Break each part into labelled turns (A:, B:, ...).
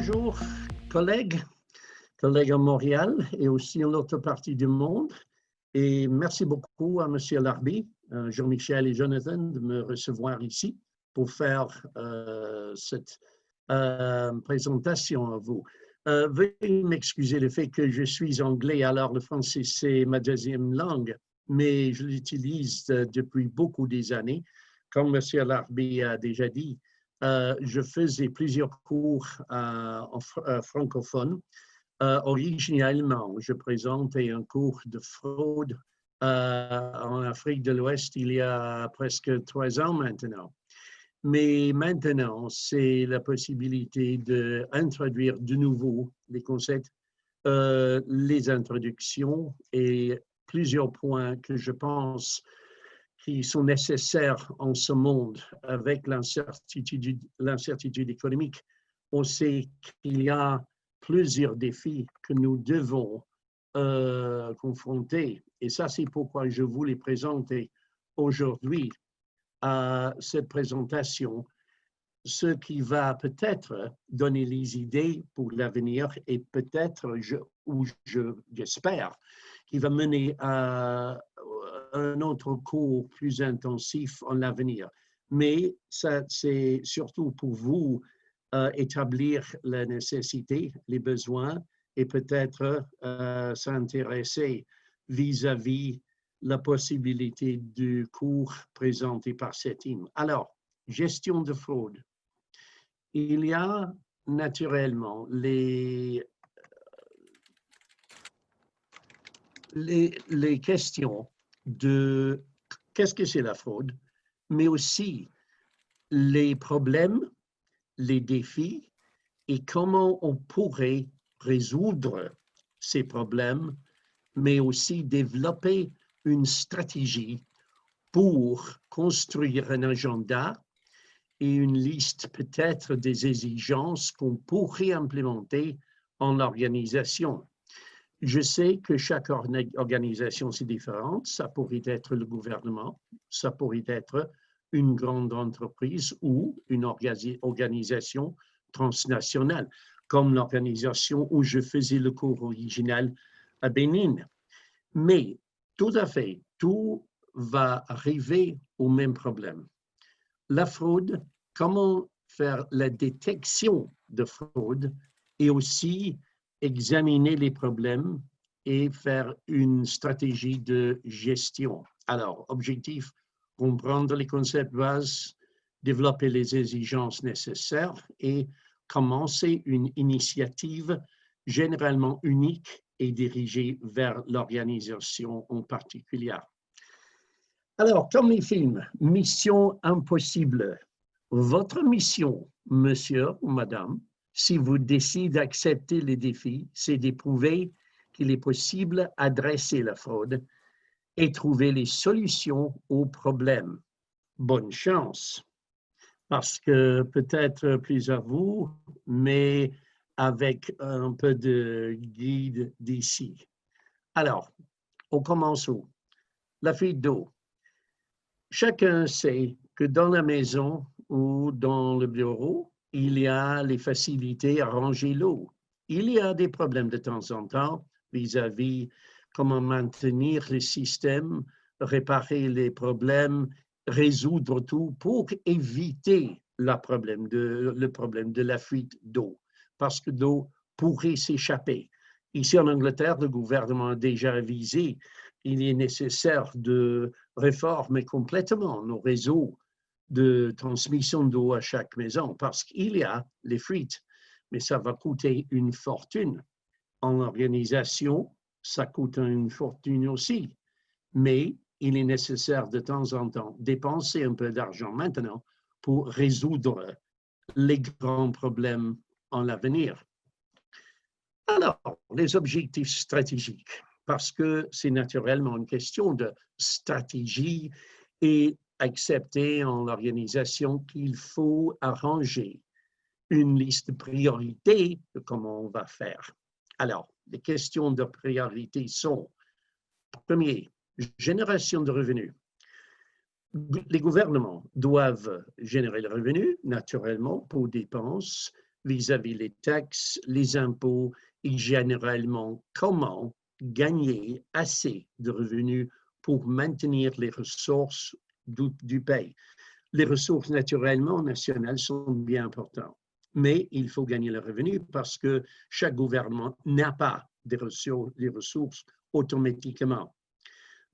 A: bonjour, collègues, collègues à Montréal et aussi en l'autre partie du monde. Et merci beaucoup à M. Larbi, Jean-Michel et Jonathan de me recevoir ici pour faire cette présentation à vous. Veuillez m'excuser le fait que je suis anglais, alors le français c'est ma deuxième langue, mais je l'utilise depuis beaucoup des années. Comme M. Larbi a déjà dit, je faisais plusieurs cours francophones. Originellement, je présentais un cours de fraude en Afrique de l'Ouest il y a presque 3 ans maintenant. Mais maintenant, c'est la possibilité d'introduire de nouveau les concepts, les introductions et plusieurs points que je pense qui sont nécessaires en ce monde avec l'incertitude économique. On sait qu'il y a plusieurs défis que nous devons confronter. Et ça, c'est pourquoi je voulais présenter aujourd'hui à cette présentation ce qui va peut-être donner les idées pour l'avenir et peut-être, j'espère, qui va mener à un autre cours plus intensif en l'avenir. Mais ça, c'est surtout pour vous établir la nécessité, les besoins et peut-être s'intéresser vis-à-vis la possibilité du cours présenté par cette team. Alors, gestion de fraude. Il y a naturellement les questions de qu'est-ce que c'est la fraude, mais aussi les problèmes, les défis et comment on pourrait résoudre ces problèmes, mais aussi développer une stratégie pour construire un agenda et une liste peut-être des exigences qu'on pourrait implémenter en organisation. Je sais que chaque organisation c'est différente. Ça pourrait être le gouvernement, ça pourrait être une grande entreprise ou une organisation transnationale, comme l'organisation où je faisais le cours original à Bénin. Mais tout à fait, tout va arriver au même problème. La fraude, comment faire la détection de fraude et aussi examiner les problèmes et faire une stratégie de gestion. Alors, objectif, comprendre les concepts bases, développer les exigences nécessaires et commencer une initiative généralement unique et dirigée vers l'organisation en particulier. Alors, comme les films, Mission Impossible. Votre mission, monsieur ou madame, si vous décidez d'accepter les défis, c'est d'éprouver qu'il est possible d'adresser la fraude et trouver les solutions aux problèmes. Bonne chance, parce que peut-être plus à vous, mais avec un peu de guide d'ici. Alors, on commence où? La fuite d'eau. Chacun sait que dans la maison ou dans le bureau, il y a les facilités à ranger l'eau. Il y a des problèmes de temps en temps vis-à-vis comment maintenir les systèmes, réparer les problèmes, résoudre tout pour éviter le problème de la fuite d'eau, parce que l'eau pourrait s'échapper. Ici en Angleterre, le gouvernement a déjà avisé qu'il est nécessaire de réformer complètement nos réseaux de transmission d'eau à chaque maison parce qu'il y a les fuites, mais ça va coûter une fortune. En organisation, ça coûte une fortune aussi, mais il est nécessaire de temps en temps dépenser un peu d'argent maintenant pour résoudre les grands problèmes en l'avenir. Alors, les objectifs stratégiques, parce que c'est naturellement une question de stratégie et accepter en l'organisation qu'il faut arranger une liste de priorités de comment on va faire. Alors, les questions de priorité sont, premier, génération de revenus. Les gouvernements doivent générer le revenu, naturellement, pour dépenses, vis-à-vis les taxes, les impôts et généralement comment gagner assez de revenus pour maintenir les ressources du pays. Les ressources naturellement nationales sont bien importantes, mais il faut gagner le revenu parce que chaque gouvernement n'a pas des ressources automatiquement.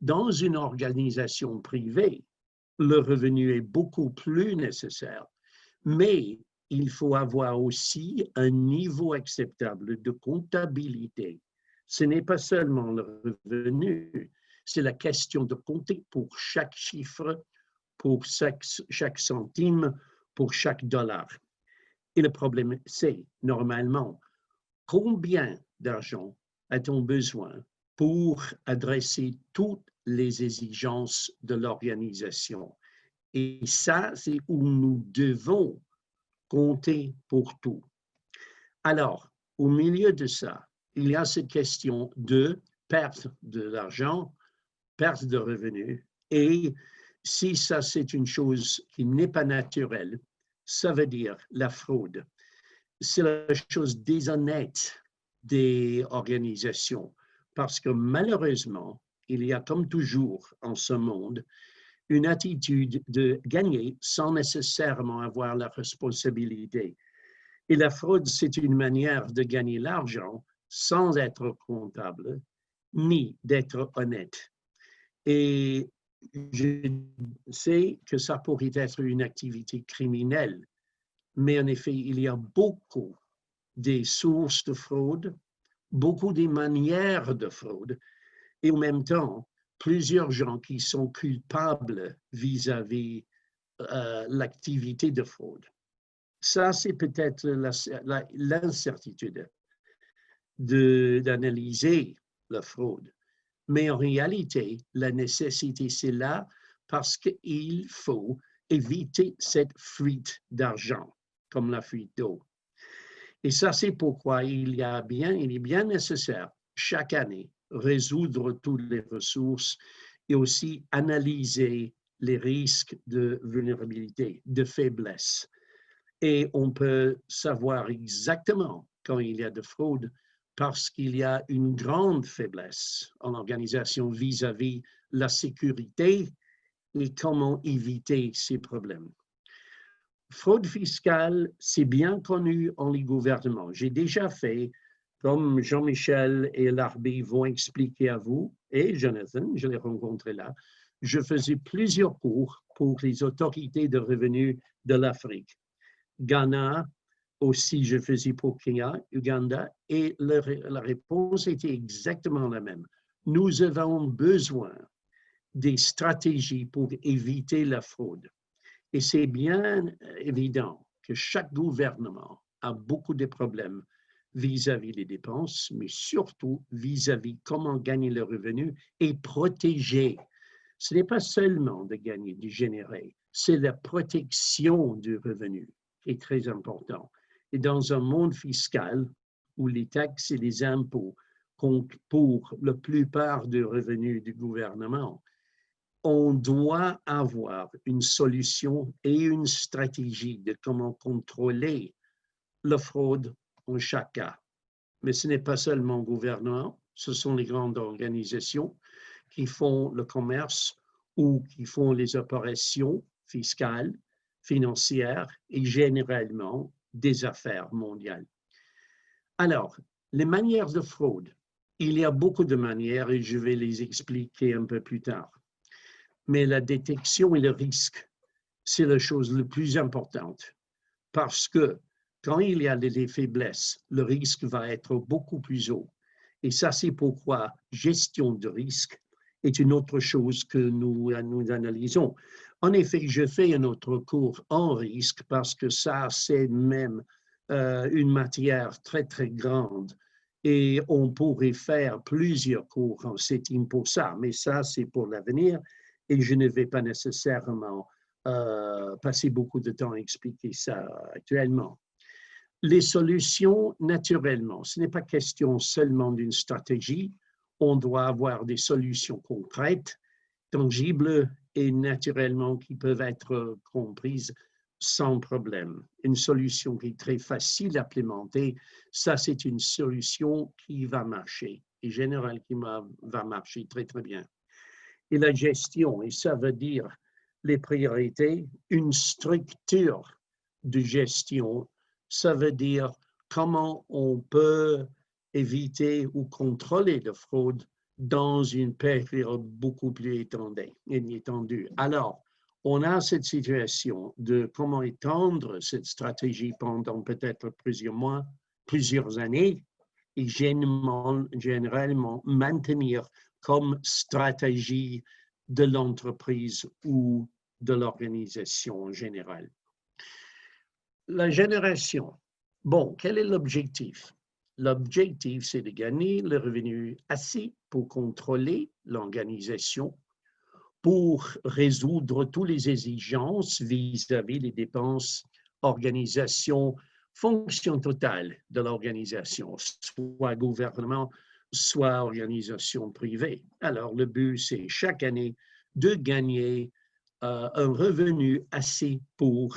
A: Dans une organisation privée, le revenu est beaucoup plus nécessaire, mais il faut avoir aussi un niveau acceptable de comptabilité. Ce n'est pas seulement le revenu, c'est la question de compter pour chaque chiffre, pour chaque centime, pour chaque dollar. Et le problème, c'est normalement combien d'argent a-t-on besoin pour adresser toutes les exigences de l'organisation. Et ça, c'est où nous devons compter pour tout. Alors, au milieu de ça, il y a cette question de perte de l'argent, perte de revenus, et si ça, c'est une chose qui n'est pas naturelle, ça veut dire la fraude. C'est la chose déshonnête des organisations, parce que malheureusement, il y a comme toujours en ce monde, une attitude de gagner sans nécessairement avoir la responsabilité. Et la fraude, c'est une manière de gagner l'argent sans être comptable, ni d'être honnête. Et je sais que ça pourrait être une activité criminelle, mais en effet, il y a beaucoup des sources de fraude, beaucoup des manières de fraude, et en même temps, plusieurs gens qui sont culpables vis-à-vis l'activité de fraude. Ça, c'est peut-être l'incertitude d'analyser la fraude. Mais en réalité, la nécessité, c'est là parce qu'il faut éviter cette fuite d'argent, comme la fuite d'eau. Et ça, c'est pourquoi il est bien nécessaire chaque année résoudre toutes les ressources et aussi analyser les risques de vulnérabilité, de faiblesse. Et on peut savoir exactement quand il y a de fraude parce qu'il y a une grande faiblesse en organisation vis-à-vis la sécurité et comment éviter ces problèmes. Fraude fiscale, c'est bien connu en les gouvernements. J'ai déjà fait, comme Jean-Michel et Larbi vont expliquer à vous, et Jonathan, je l'ai rencontré là, je faisais plusieurs cours pour les autorités de revenus de l'Afrique. Ghana, aussi je faisais pour Kenya, Uganda, et la réponse était exactement la même. Nous avons besoin des stratégies pour éviter la fraude. Et c'est bien évident que chaque gouvernement a beaucoup de problèmes vis-à-vis des dépenses, mais surtout vis-à-vis comment gagner le revenu et protéger. Ce n'est pas seulement de gagner, de générer, c'est la protection du revenu qui est très important. Et dans un monde fiscal où les taxes et les impôts comptent pour la plupart des revenus du gouvernement, on doit avoir une solution et une stratégie de comment contrôler la fraude en chaque cas. Mais ce n'est pas seulement le gouvernement, ce sont les grandes organisations qui font le commerce ou qui font les opérations fiscales, financières et généralement des affaires mondiales. Alors, les manières de fraude, il y a beaucoup de manières et je vais les expliquer un peu plus tard. Mais la détection et le risque, c'est la chose la plus importante parce que quand il y a des faiblesses, le risque va être beaucoup plus haut. Et ça, c'est pourquoi gestion de risque est une autre chose que nous analysons. En effet, je fais un autre cours en risque parce que ça, c'est même une matière très, très grande. Et on pourrait faire plusieurs cours en setting pour ça, mais ça, c'est pour l'avenir. Et je ne vais pas nécessairement passer beaucoup de temps à expliquer ça actuellement. Les solutions, naturellement, ce n'est pas question seulement d'une stratégie. On doit avoir des solutions concrètes, tangibles et naturellement qui peuvent être comprises sans problème. Une solution qui est très facile à implémenter, ça c'est une solution qui va marcher, et généralement qui va marcher très très bien. Et la gestion, et ça veut dire les priorités, une structure de gestion, ça veut dire comment on peut éviter ou contrôler la fraude dans une période beaucoup plus étendue. Alors, on a cette situation de comment étendre cette stratégie pendant peut-être plusieurs mois, plusieurs années, et généralement maintenir comme stratégie de l'entreprise ou de l'organisation en général. La génération. Bon, quel est l'objectif? L'objectif, c'est de gagner le revenu assez pour contrôler l'organisation, pour résoudre toutes les exigences vis-à-vis des dépenses, organisation, fonction totale de l'organisation, soit gouvernement, soit organisation privée. Alors, le but, c'est chaque année de gagner un revenu assez pour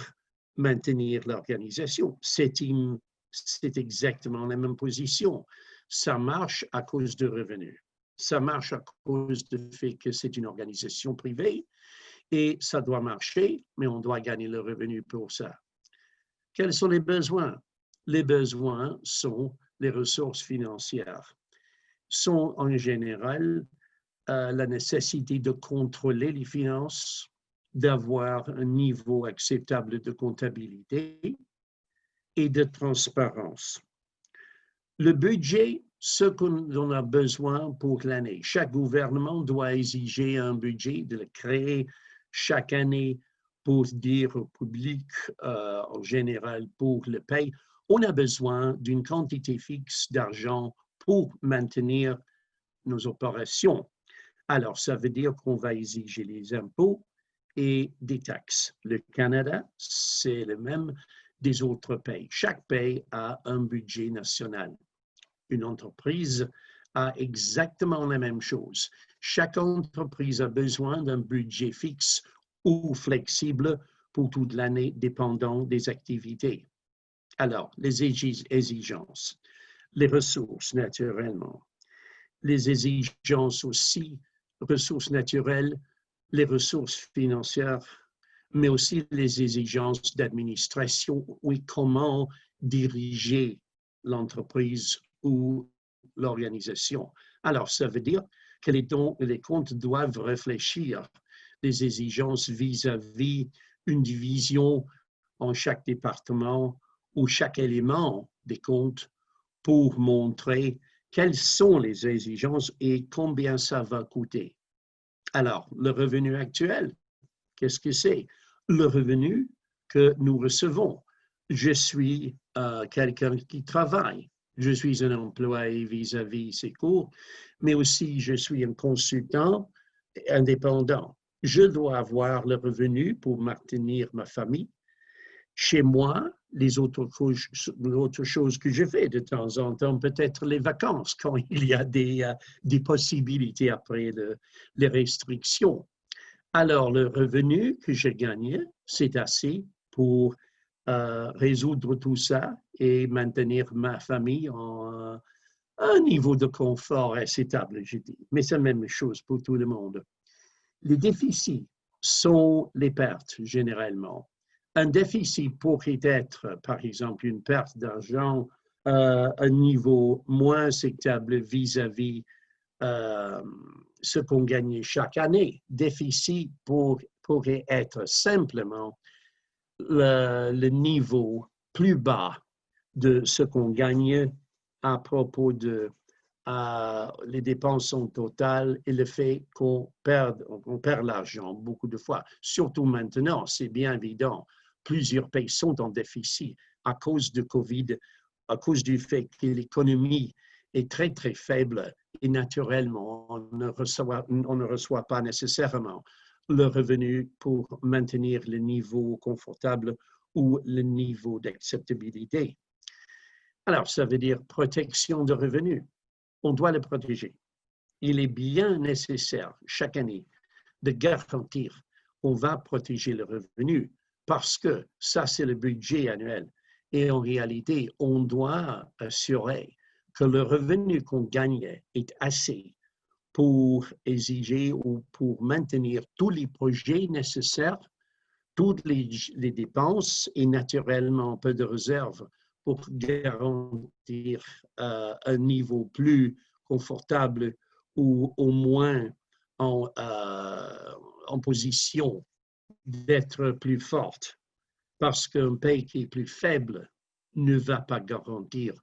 A: maintenir l'organisation. C'est exactement la même position. Ça marche à cause de revenus. Ça marche à cause du fait que c'est une organisation privée et ça doit marcher, mais on doit gagner le revenu pour ça. Quels sont les besoins? Les besoins sont les ressources financières, sont en général la nécessité de contrôler les finances, d'avoir un niveau acceptable de comptabilité et de transparence. Le budget, ce qu'on a besoin pour l'année. Chaque gouvernement doit exiger un budget, de le créer chaque année pour dire au public, en général, pour le payer. On a besoin d'une quantité fixe d'argent pour maintenir nos opérations. Alors, ça veut dire qu'on va exiger les impôts et des taxes. Le Canada, c'est le même des autres pays. Chaque pays a un budget national. Une entreprise a exactement la même chose. Chaque entreprise a besoin d'un budget fixe ou flexible pour toute l'année, dépendant des activités. Alors, les exigences, les ressources, naturellement. Les exigences aussi, ressources naturelles, les ressources financières, mais aussi les exigences d'administration, oui, comment diriger l'entreprise ou l'organisation. Alors, ça veut dire que les comptes doivent réfléchir les exigences vis-à-vis une division en chaque département ou chaque élément des comptes pour montrer quelles sont les exigences et combien ça va coûter. Alors, le revenu actuel, qu'est-ce que c'est? Le revenu que nous recevons. Je suis quelqu'un qui travaille. Je suis un employé vis-à-vis ses cours, mais aussi je suis un consultant indépendant. Je dois avoir le revenu pour maintenir ma famille. Chez moi, les autres choses que je fais de temps en temps, peut-être les vacances, quand il y a des possibilités après les restrictions. Alors, le revenu que j'ai gagné, c'est assez pour résoudre tout ça et maintenir ma famille en un niveau de confort acceptable, je dis. Mais c'est la même chose pour tout le monde. Les déficits sont les pertes, généralement. Un déficit pourrait être, par exemple, une perte d'argent à un niveau moins acceptable vis-à-vis ce qu'on gagnait chaque année. Déficit pourrait être simplement le niveau plus bas de ce qu'on gagne à propos de les dépenses en total et le fait qu'on perd l'argent beaucoup de fois. Surtout maintenant, c'est bien évident, plusieurs pays sont en déficit à cause de COVID, à cause du fait que l'économie est très, très faible et naturellement, on ne reçoit pas nécessairement le revenu pour maintenir le niveau confortable ou le niveau d'acceptabilité. Alors, ça veut dire protection de revenus. On doit le protéger. Il est bien nécessaire chaque année de garantir qu'on va protéger le revenu parce que ça, c'est le budget annuel. Et en réalité, on doit assurer que le revenu qu'on gagne est assez pour exiger ou pour maintenir tous les projets nécessaires, toutes les dépenses et naturellement un peu de réserve pour garantir un niveau plus confortable ou au moins en position d'être plus forte. Parce qu'un pays qui est plus faible ne va pas garantir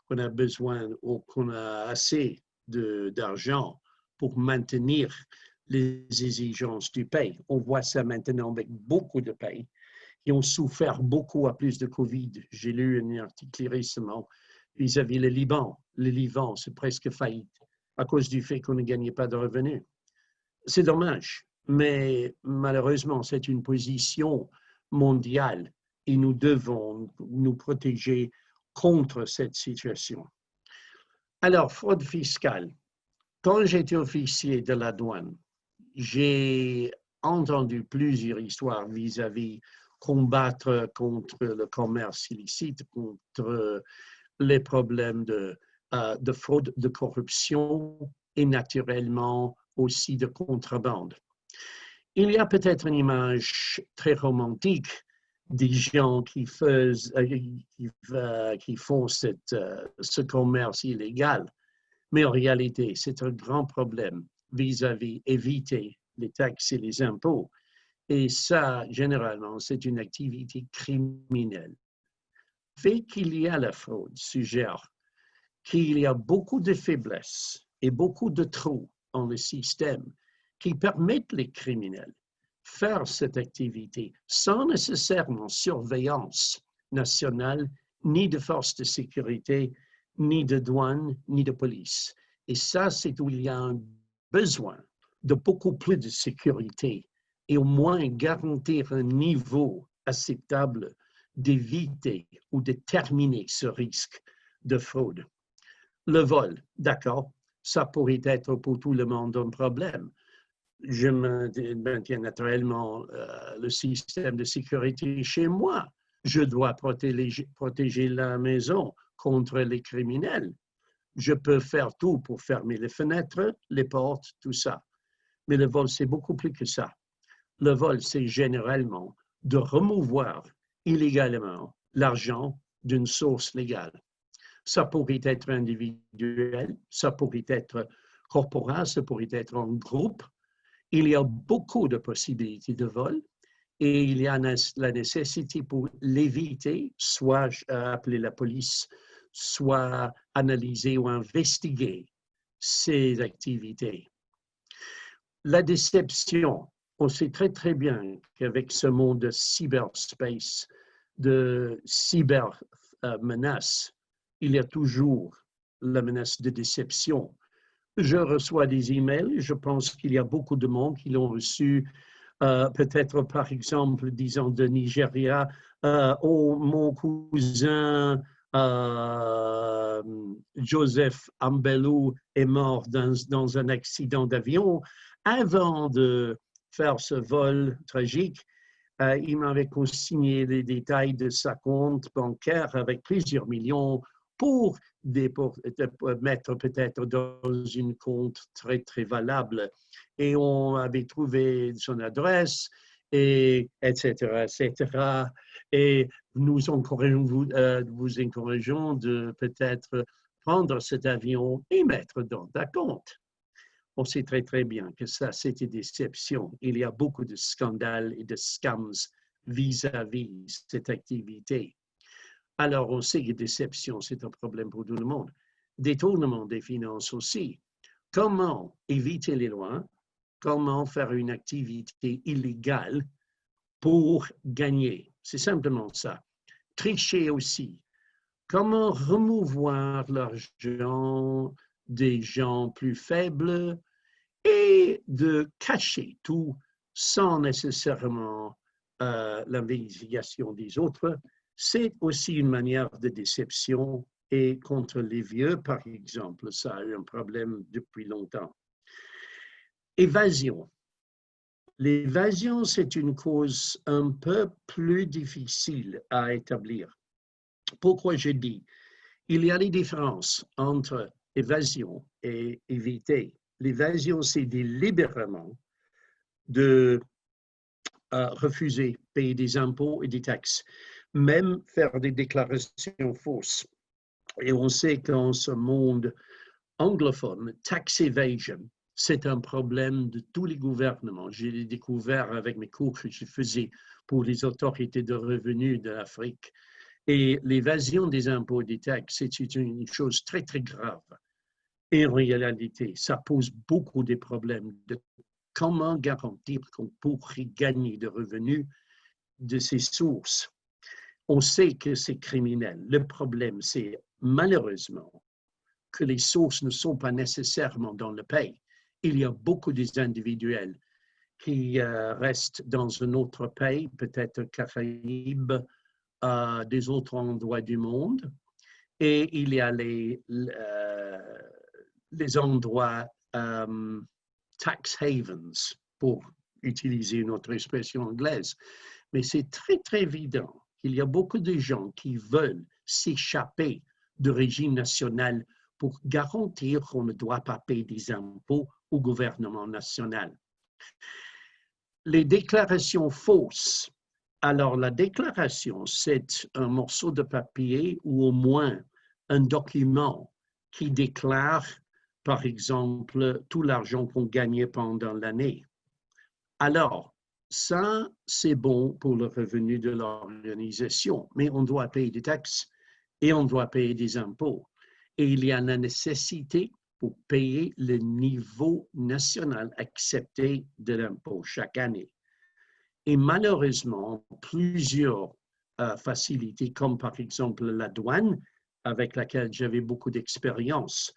A: qu'on a besoin ou qu'on a assez d'argent pour maintenir les exigences du pays. On voit ça maintenant avec beaucoup de pays qui ont souffert beaucoup à plus de Covid. J'ai lu un article récemment vis-à-vis le Liban. Le Liban, c'est presque faillite à cause du fait qu'on ne gagnait pas de revenus. C'est dommage, mais malheureusement, c'est une position mondiale et nous devons nous protéger contre cette situation. Alors, fraude fiscale. Quand j'étais officier de la douane, j'ai entendu plusieurs histoires vis-à-vis combattre contre le commerce illicite, contre les problèmes de fraude, de corruption et naturellement aussi de contrebande. Il y a peut-être une image très romantique des gens qui font ce commerce illégal, mais en réalité, c'est un grand problème vis-à-vis éviter les taxes et les impôts. Et ça, généralement, c'est une activité criminelle. Le fait qu'il y a la fraude suggère qu'il y a beaucoup de faiblesses et beaucoup de trous dans le système qui permettent les criminels de faire cette activité sans nécessairement surveillance nationale, ni de forces de sécurité, ni de douane, ni de police. Et ça, c'est où il y a un besoin de beaucoup plus de sécurité et au moins garantir un niveau acceptable d'éviter ou de terminer ce risque de fraude. Le vol, d'accord, ça pourrait être pour tout le monde un problème. Je maintiens naturellement le système de sécurité chez moi. Je dois protéger la maison contre les criminels. Je peux faire tout pour fermer les fenêtres, les portes, tout ça. Mais le vol, c'est beaucoup plus que ça. Le vol, c'est généralement de remouvoir illégalement l'argent d'une source légale. Ça pourrait être individuel, ça pourrait être corporel, ça pourrait être en groupe. Il y a beaucoup de possibilités de vol et il y a la nécessité pour l'éviter, soit appeler la police, soit analyser ou investiguer ces activités. La déception, on sait très très bien qu'avec ce monde de cyberspace, de cybermenaces, il y a toujours la menace de déception. Je reçois des emails, je pense qu'il y a beaucoup de monde qui l'ont reçu, peut-être par exemple, disons de Nigeria, oh, mon cousin Joseph Ambelou est mort dans un accident d'avion. Avant de faire ce vol tragique, il m'avait consigné les détails de sa compte bancaire avec plusieurs millions pour mettre peut-être dans une compte très, très valable. Et on avait trouvé son adresse, et etc., etc. Et nous vous encourageons de peut-être prendre cet avion et mettre dans ta compte. On sait très, très bien que ça, c'est une déception. Il y a beaucoup de scandales et de scams vis-à-vis cette activité. Alors, on sait que déception, c'est un problème pour tout le monde. Détournement des finances aussi. Comment éviter les lois? Comment faire une activité illégale pour gagner? C'est simplement ça. Tricher aussi. Comment remouvoir l'argent des gens plus faibles et de cacher tout sans nécessairement l'investigation des autres, c'est aussi une manière de déception. Et contre les vieux, par exemple, ça a eu un problème depuis longtemps. Évasion. L'évasion, c'est une cause un peu plus difficile à établir. Pourquoi je dis? Il y a des différences entre évasion et éviter. L'évasion, c'est délibérément de refuser de payer des impôts et des taxes, même faire des déclarations fausses. Et on sait qu'en ce monde anglophone, tax evasion, c'est un problème de tous les gouvernements. Je l'ai découvert avec mes cours que je faisais pour les autorités de revenus de l'Afrique. Et l'évasion des impôts et des taxes, c'est une chose très, très grave. Et en réalité, ça pose beaucoup de problèmes de comment garantir qu'on pourrait gagner de revenus de ces sources. On sait que c'est criminel. Le problème, c'est malheureusement que les sources ne sont pas nécessairement dans le pays. Il y a beaucoup d'individuels qui restent dans un autre pays, peut-être Caraïbes, des autres endroits du monde, et il y a les endroits tax havens, pour utiliser une autre expression anglaise. Mais c'est très, très évident qu'il y a beaucoup de gens qui veulent s'échapper du régime national pour garantir qu'on ne doit pas payer des impôts au gouvernement national. Les déclarations fausses. Alors, la déclaration, c'est un morceau de papier ou au moins un document qui déclare, par exemple, tout l'argent qu'on gagnait pendant l'année. Alors, ça, c'est bon pour le revenu de l'organisation, mais on doit payer des taxes et on doit payer des impôts. Et il y a la nécessité pour payer le niveau national accepté de l'impôt chaque année. Et malheureusement, plusieurs facilités, comme par exemple la douane, avec laquelle j'avais beaucoup d'expérience,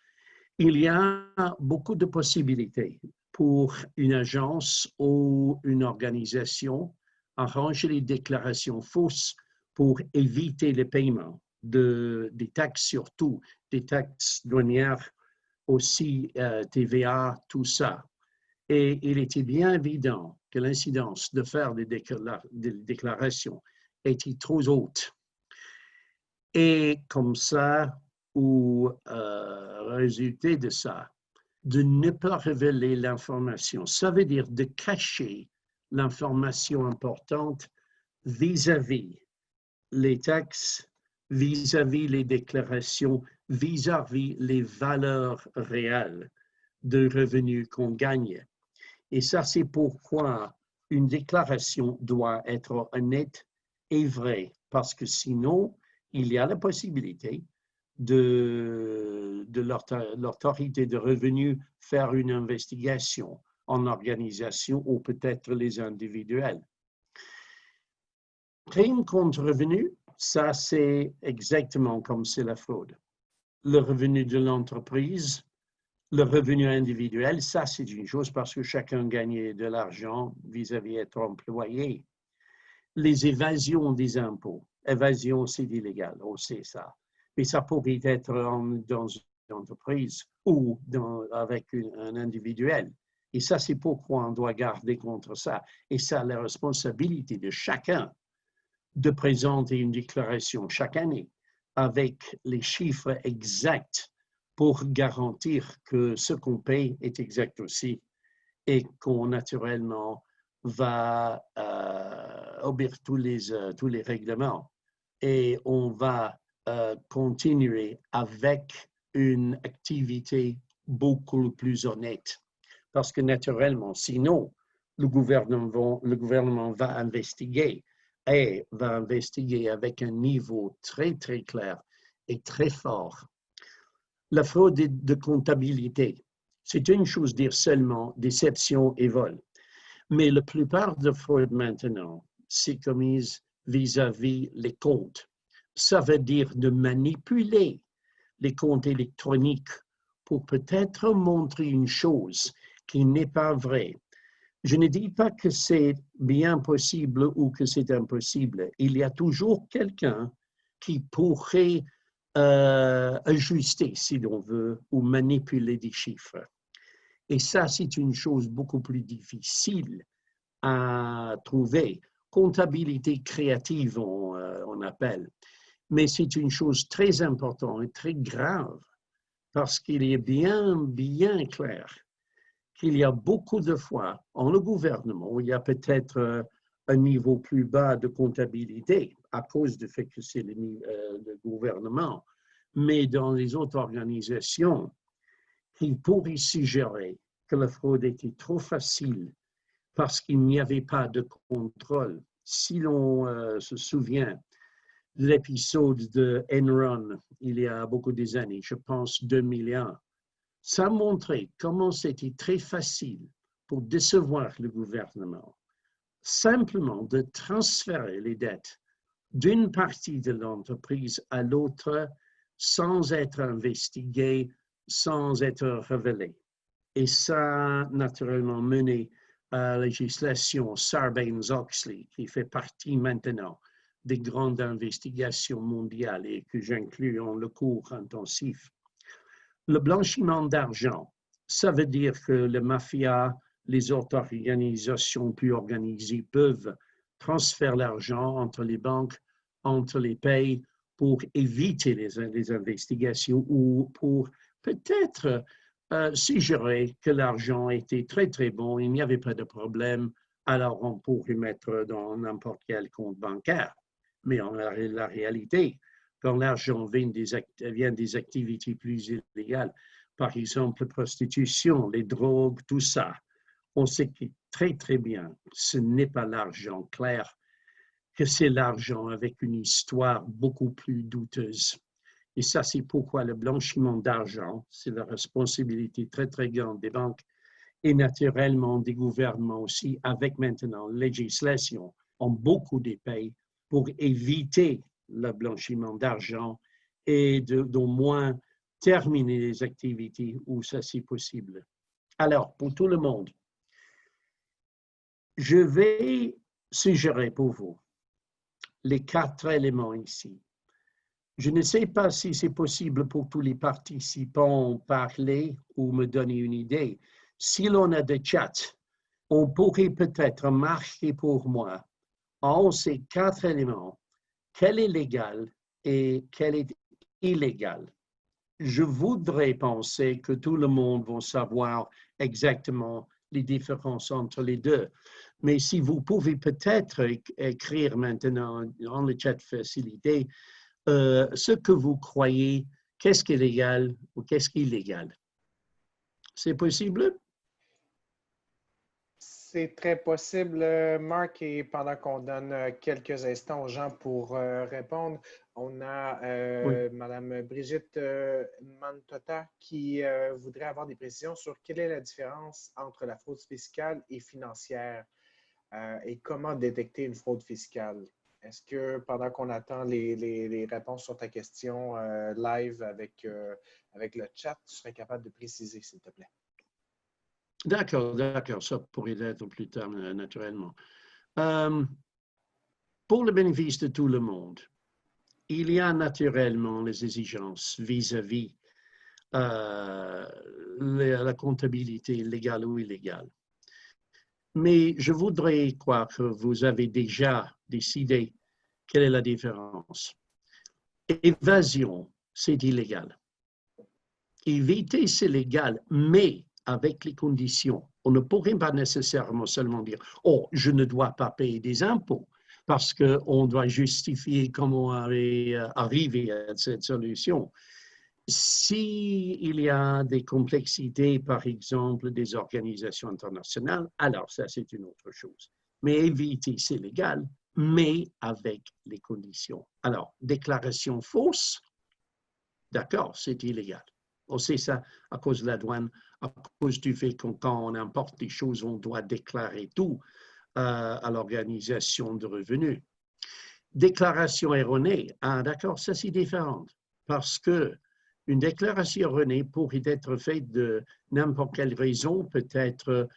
A: il y a beaucoup de possibilités pour une agence ou une organisation arranger les déclarations fausses pour éviter le paiement des taxes, surtout des taxes douanières, aussi TVA, tout ça. Et il était bien évident que l'incidence de faire des déclarations était trop haute. Et comme ça, ou résulté de ça, de ne pas révéler l'information. Ça veut dire de cacher l'information importante vis-à-vis les taxes, vis-à-vis les déclarations, vis-à-vis les valeurs réelles de revenus qu'on gagne. Et ça, c'est pourquoi une déclaration doit être honnête et vraie, parce que sinon, il y a la possibilité de l'autorité de revenus faire une investigation en organisation ou peut-être les individuels. Crime contre revenu, ça c'est exactement comme c'est la fraude. Le revenu de l'entreprise, le revenu individuel, ça c'est une chose parce que chacun gagne de l'argent vis-à-vis d'être employé. Les évasions des impôts, évasion c'est illégal, on sait ça. Mais ça pourrait être dans une entreprise ou avec un individuel. Et ça, c'est pourquoi on doit garder contre ça. Et ça, la responsabilité de chacun de présenter une déclaration chaque année avec les chiffres exacts pour garantir que ce qu'on paye est exact aussi et qu'on naturellement va obéir tous les règlements. Et on va continuer avec une activité beaucoup plus honnête. Parce que naturellement, sinon, le gouvernement va investiguer et va investiguer avec un niveau très, très clair et très fort. La fraude de comptabilité, c'est une chose dire seulement déception et vol. Mais la plupart de fraudes maintenant, c'est commise vis-à-vis les comptes. Ça veut dire de manipuler les comptes électroniques pour peut-être montrer une chose qui n'est pas vraie. Je ne dis pas que c'est bien possible ou que c'est impossible. Il y a toujours quelqu'un qui pourrait ajuster, si l'on veut, ou manipuler des chiffres. Et ça, c'est une chose beaucoup plus difficile à trouver. Comptabilité créative, on appelle. Mais c'est une chose très importante et très grave parce qu'il est bien clair qu'il y a beaucoup de fois en le gouvernement où il y a peut-être un niveau plus bas de comptabilité à cause du fait que c'est le gouvernement, mais dans les autres organisations, qui pourraient suggérer que la fraude était trop facile parce qu'il n'y avait pas de contrôle. Si l'on se souvient de l'épisode de Enron il y a beaucoup d'années, je pense 2001, ça montrait comment c'était très facile pour décevoir le gouvernement, simplement de transférer les dettes d'une partie de l'entreprise à l'autre sans être investigué, sans être révélé. Et ça a naturellement mené à la législation Sarbanes-Oxley, qui fait partie maintenant des grandes investigations mondiales et que j'inclus en le cours intensif. Le blanchiment d'argent, ça veut dire que les mafias, les autres organisations plus organisées peuvent transférer l'argent entre les banques, entre les pays pour éviter les investigations ou pour peut-être suggérer que l'argent était très, très bon, il n'y avait pas de problème, alors on pourrait mettre dans n'importe quel compte bancaire. Mais en la réalité, quand l'argent vient des activités plus illégales, par exemple la prostitution, les drogues, tout ça, on sait que très, très bien, ce n'est pas l'argent clair, que c'est l'argent avec une histoire beaucoup plus douteuse. Et ça, c'est pourquoi le blanchiment d'argent, c'est la responsabilité très, très grande des banques et naturellement des gouvernements aussi, avec maintenant la législation en beaucoup de pays pour éviter le blanchiment d'argent et d'au moins terminer les activités où ça c'est possible. Alors, pour tout le monde, je vais suggérer pour vous les 4 éléments ici. Je ne sais pas si c'est possible pour tous les participants de parler ou me donner une idée. Si l'on a des chats, on pourrait peut-être marquer pour moi en ces 4 éléments quel est légal et quel est illégal. Je voudrais penser que tout le monde va savoir exactement les différences entre les deux. Mais si vous pouvez peut-être écrire maintenant dans le chat facilité ce que vous croyez, qu'est-ce qui est légal ou qu'est-ce qui est illégal. C'est possible?
B: C'est très possible, Marc, et pendant qu'on donne quelques instants aux gens pour répondre, on a
A: Oui.
B: Mme Brigitte Mantota qui voudrait avoir des précisions sur quelle est la différence entre la fraude fiscale et financière et comment détecter une fraude fiscale. Est-ce que pendant qu'on attend les réponses sur ta question live avec le chat, tu serais capable de préciser, s'il te plaît?
A: D'accord, ça pourrait être plus tard, naturellement. Pour le bénéfice de tout le monde, il y a naturellement les exigences vis-à-vis la comptabilité légale ou illégale. Mais je voudrais croire que vous avez déjà décidé quelle est la différence. Évasion, c'est illégal. Éviter, c'est légal, mais avec les conditions. On ne pourrait pas nécessairement seulement dire « Oh, je ne dois pas payer des impôts » parce qu'on doit justifier comment arriver à cette solution. S'il y a des complexités, par exemple, des organisations internationales, alors ça, c'est une autre chose. Mais éviter, c'est légal, mais avec les conditions. Alors, déclaration fausse, d'accord, c'est illégal. On sait ça à cause de la douane, à cause du fait que quand on importe des choses, on doit déclarer tout à l'organisation de revenus. Déclaration erronée, ah d'accord, ça c'est différent, parce que une déclaration erronée pourrait être faite de n'importe quelle raison, peut-être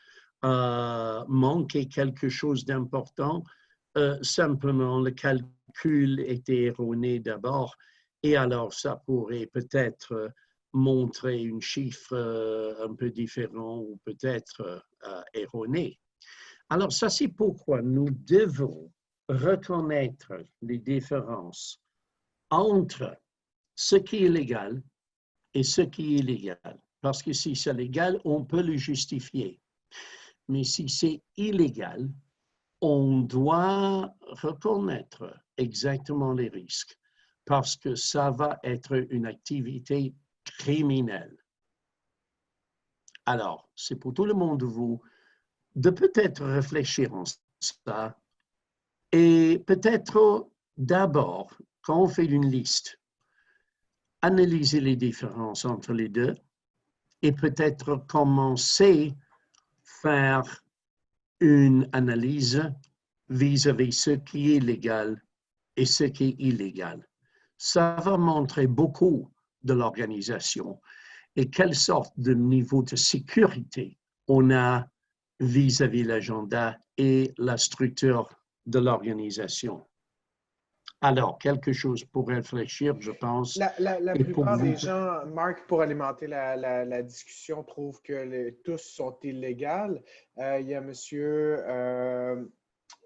A: manquer quelque chose d'important, simplement le calcul était erroné d'abord, et alors ça pourrait peut-être montrer un chiffre un peu différent ou peut-être erroné. Alors, ça, c'est pourquoi nous devons reconnaître les différences entre ce qui est légal et ce qui est illégal. Parce que si c'est légal, on peut le justifier. Mais si c'est illégal, on doit reconnaître exactement les risques parce que ça va être une activité criminelle. Alors, c'est pour tout le monde de vous de peut-être réfléchir en ça et peut-être d'abord, quand on fait une liste, analyser les différences entre les deux et peut-être commencer à faire une analyse vis-à-vis ce qui est légal et ce qui est illégal. Ça va montrer beaucoup de l'organisation et quelle sorte de niveau de sécurité on a vis-à-vis l'agenda et la structure de l'organisation. Alors, quelque chose pour réfléchir, je pense.
B: La
A: Et pour
B: plupart
A: vous,
B: des gens, Marc, pour alimenter la discussion, trouvent que tous sont illégaux. Il y a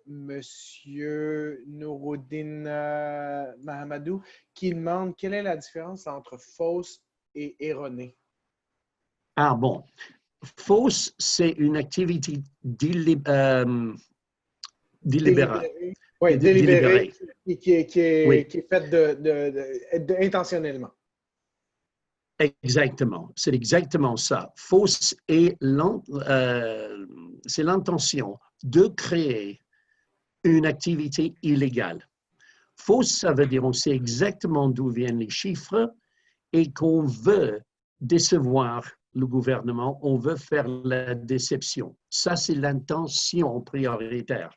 B: Monsieur Nouruddin Mahamadou qui demande quelle est la différence entre fausse et erronée.
A: ah bon, fausse, c'est une activité délibérée.
B: Délibérée. Oui, délibérée
A: Délibérée.
B: qui
A: Oui,
B: est faite intentionnellement.
A: exactement. C'est exactement ça. Fausse est c'est l'intention de créer une activité illégale. Fausse, ça veut dire on sait exactement d'où viennent les chiffres et qu'on veut décevoir le gouvernement, on veut faire la déception. Ça, c'est l'intention prioritaire.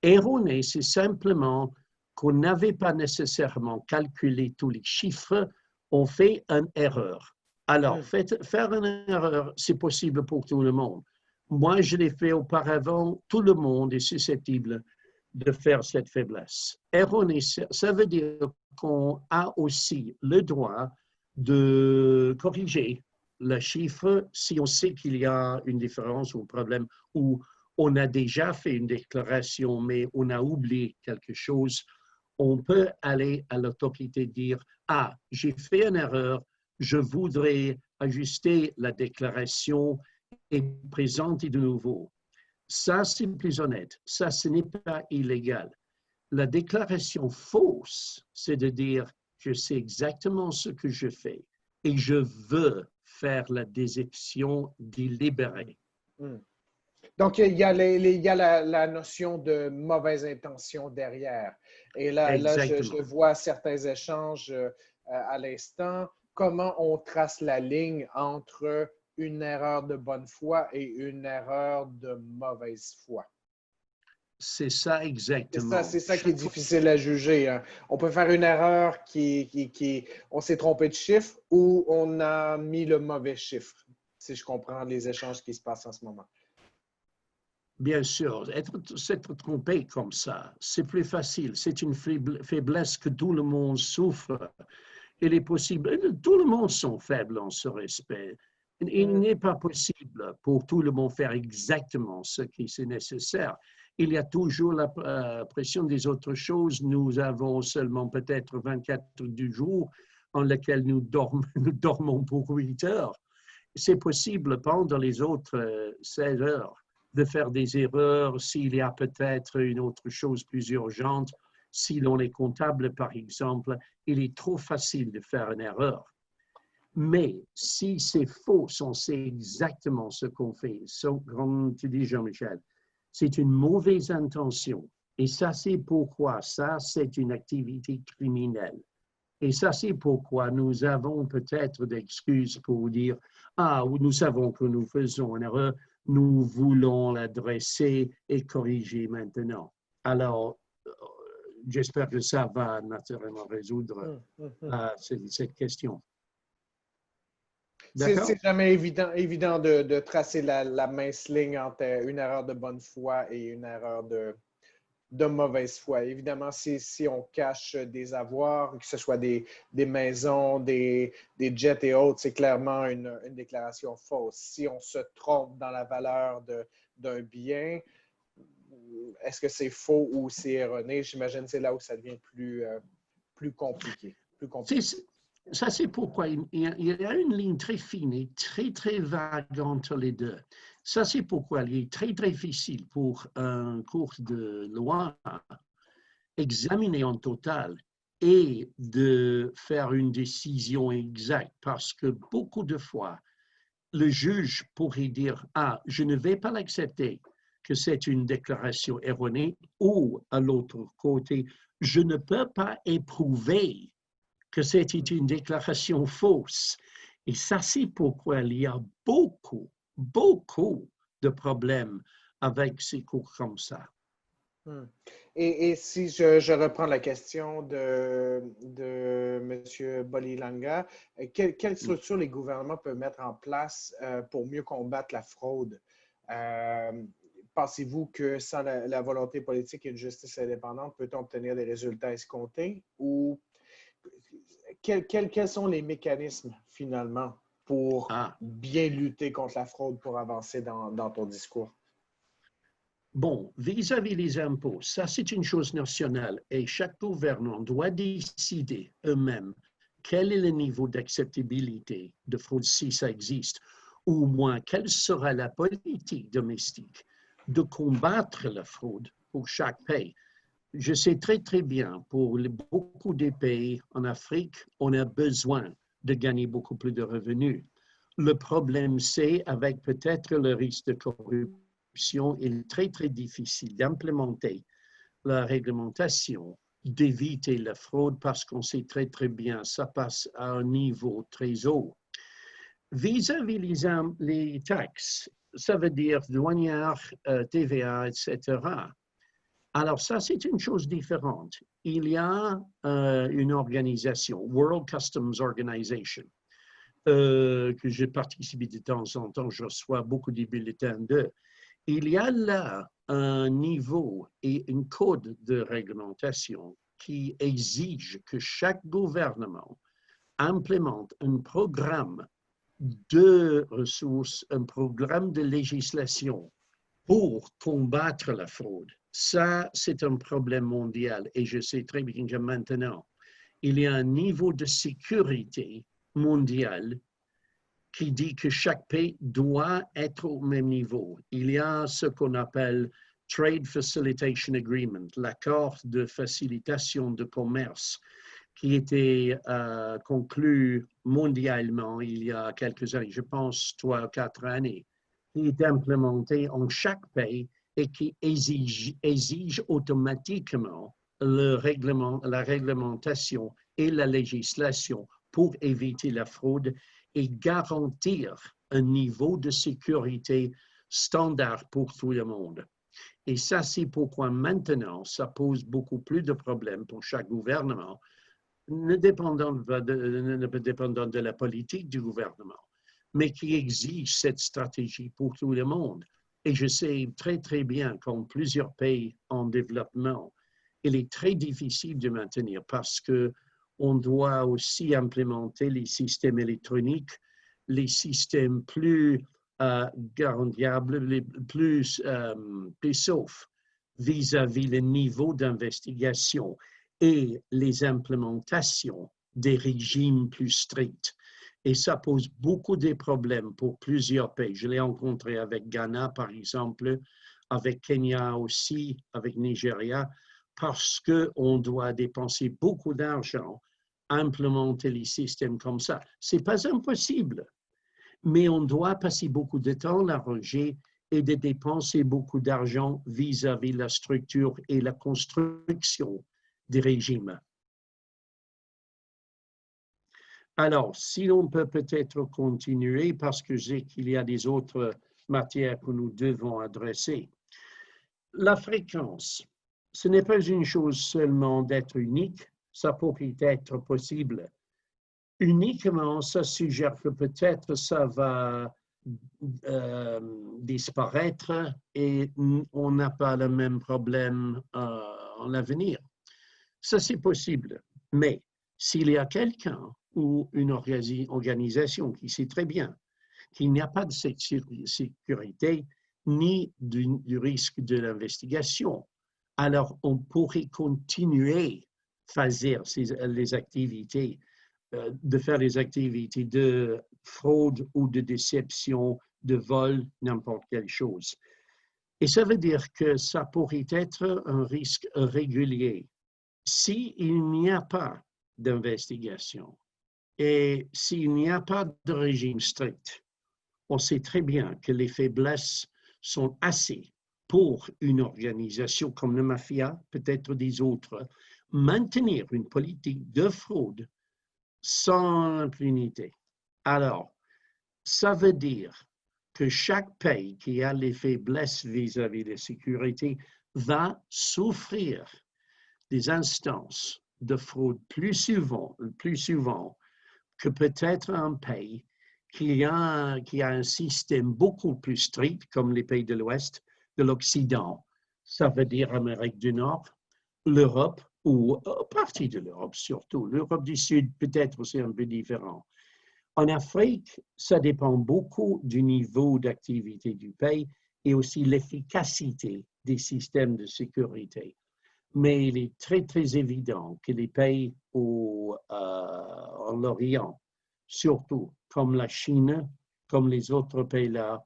A: Erroné, c'est simplement qu'on n'avait pas nécessairement calculé tous les chiffres, on fait une erreur. Alors, faire une erreur, c'est possible pour tout le monde. Moi, je l'ai fait auparavant, tout le monde est susceptible de faire cette faiblesse. Erroné, ça veut dire qu'on a aussi le droit de corriger le chiffre si on sait qu'il y a une différence ou un problème ou on a déjà fait une déclaration, mais on a oublié quelque chose. On peut aller à l'autorité et dire, ah, j'ai fait une erreur, je voudrais ajuster la déclaration et présenter de nouveau. Ça, c'est plus honnête. Ça, ce n'est pas illégal. La déclaration fausse, c'est de dire, je sais exactement ce que je fais et je veux faire la déception délibérée.
B: Donc, il y a, la notion de mauvaise intention derrière. Et là je vois certains échanges à l'instant. Comment on trace la ligne entre une erreur de bonne foi et une erreur de mauvaise foi?
A: C'est ça exactement.
B: C'est ça qui est difficile à juger. Hein. On peut faire une erreur on s'est trompé de chiffre ou on a mis le mauvais chiffre, si je comprends les échanges qui se passent en ce moment.
A: Bien sûr, s'être trompé comme ça, c'est plus facile. C'est une faiblesse que tout le monde souffre. Il est possible, tout le monde sont faibles en ce respect. Il n'est pas possible pour tout le monde faire exactement ce qui est nécessaire. Il y a toujours la pression des autres choses. Nous avons seulement peut-être 24 du jour en lesquels nous dormons pour 8 heures. C'est possible pendant les autres 16 heures de faire des erreurs s'il y a peut-être une autre chose plus urgente. Si l'on est comptable, par exemple, il est trop facile de faire une erreur. Mais si c'est faux, on sait exactement ce qu'on fait. Comme tu dis, Jean-Michel, c'est une mauvaise intention. Et ça, c'est pourquoi ça, c'est une activité criminelle. Et ça, c'est pourquoi nous avons peut-être d'excuses pour dire « Ah, nous savons que nous faisons une erreur, nous voulons l'adresser et corriger maintenant. » Alors, j'espère que ça va naturellement résoudre cette question.
B: C'est jamais évident de tracer la mince ligne entre une erreur de bonne foi et une erreur de de mauvaise foi. Évidemment, si on cache des avoirs, que ce soit des maisons, des jets et autres, c'est clairement une déclaration fausse. Si on se trompe dans la valeur d'un bien, est-ce que c'est faux ou c'est erroné? J'imagine que c'est là où ça devient plus compliqué.
A: Ça, c'est pourquoi il y a une ligne très fine et très, très vague entre les deux. Ça, c'est pourquoi il est très, très difficile pour un cours de loi examiner en total et de faire une décision exacte, parce que beaucoup de fois, le juge pourrait dire « Ah, je ne vais pas l'accepter, que c'est une déclaration erronée » ou à l'autre côté, « Je ne peux pas éprouver que c'était une déclaration fausse. » Et ça, c'est pourquoi il y a beaucoup de problèmes avec ces cours comme ça.
B: Et si je reprends la question de M. Bolilanga, quelles structures les gouvernements peuvent mettre en place pour mieux combattre la fraude? Pensez-vous que sans la volonté politique et une justice indépendante, peut-on obtenir des résultats escomptés? Ou quels sont les mécanismes, finalement, pour bien lutter contre la fraude, pour avancer dans ton discours?
A: Bon, vis-à-vis des impôts, ça c'est une chose nationale et chaque gouvernement doit décider eux-mêmes quel est le niveau d'acceptabilité de fraude si ça existe, ou au moins quelle sera la politique domestique de combattre la fraude pour chaque pays. Je sais très très bien, pour beaucoup des pays en Afrique, on a besoin de gagner beaucoup plus de revenus. Le problème c'est avec peut-être le risque de corruption, il est très, très difficile d'implémenter la réglementation, d'éviter la fraude parce qu'on sait très, très bien ça passe à un niveau très haut. Vis-à-vis les taxes, ça veut dire douanière, TVA, etc. Alors ça, c'est une chose différente. Il y a une organisation, World Customs Organization, que j'ai participé de temps en temps, je reçois beaucoup de bulletins d'eux. Il y a là un niveau et un code de réglementation qui exige que chaque gouvernement implémente un programme de ressources, un programme de législation pour combattre la fraude. Ça, c'est un problème mondial et je sais très bien que maintenant, il y a un niveau de sécurité mondial qui dit que chaque pays doit être au même niveau. Il y a ce qu'on appelle Trade Facilitation Agreement, l'accord de facilitation de commerce qui était conclu mondialement il y a quelques années, je pense 3 ou 4 années, qui est implémenté en chaque pays et qui exige automatiquement la réglementation et la législation pour éviter la fraude et garantir un niveau de sécurité standard pour tout le monde. Et ça, c'est pourquoi maintenant, ça pose beaucoup plus de problèmes pour chaque gouvernement, ne dépendant de la politique du gouvernement, mais qui exige cette stratégie pour tout le monde. Et je sais très, très bien qu'en plusieurs pays en développement, il est très difficile de maintenir parce que on doit aussi implémenter les systèmes électroniques, les systèmes plus garantiables, plus saufs vis-à-vis le niveau d'investigation et les implémentations des régimes plus stricts. Et ça pose beaucoup de problèmes pour plusieurs pays. Je l'ai rencontré avec Ghana, par exemple, avec Kenya aussi, avec Nigeria, parce qu'on doit dépenser beaucoup d'argent à implémenter les systèmes comme ça. Ce n'est pas impossible, mais on doit passer beaucoup de temps à l'arranger et de dépenser beaucoup d'argent vis-à-vis la structure et la construction des régimes. Alors, si l'on peut peut-être continuer, parce que je sais qu'il y a des autres matières que nous devons adresser. La fréquence, ce n'est pas une chose seulement d'être unique, ça pourrait être possible. Uniquement, ça suggère que peut-être ça va disparaître et on n'a pas le même problème en l'avenir. Ça, c'est possible. Mais s'il y a quelqu'un ou une organisation qui sait très bien qu'il n'y a pas de sécurité ni du risque de l'investigation, alors on pourrait continuer à faire les activités, de faire les activités de fraude ou de déception, de vol, n'importe quelle chose. Et ça veut dire que ça pourrait être un risque régulier. S'il n'y a pas d'investigation et s'il n'y a pas de régime strict, on sait très bien que les faiblesses sont assez pour une organisation comme la mafia, peut-être des autres, maintenir une politique de fraude sans impunité. Alors, ça veut dire que chaque pays qui a les faiblesses vis-à-vis de la sécurité va souffrir des instances de fraude plus souvent que peut-être un pays qui a un système beaucoup plus strict, comme les pays de l'Ouest, de l'Occident. Ça veut dire Amérique du Nord, l'Europe, ou partie de l'Europe surtout. L'Europe du Sud peut-être aussi un peu différent. En Afrique, ça dépend beaucoup du niveau d'activité du pays et aussi l'efficacité des systèmes de sécurité. Mais il est très, très évident que les pays en Orient, surtout comme la Chine, comme les autres pays-là,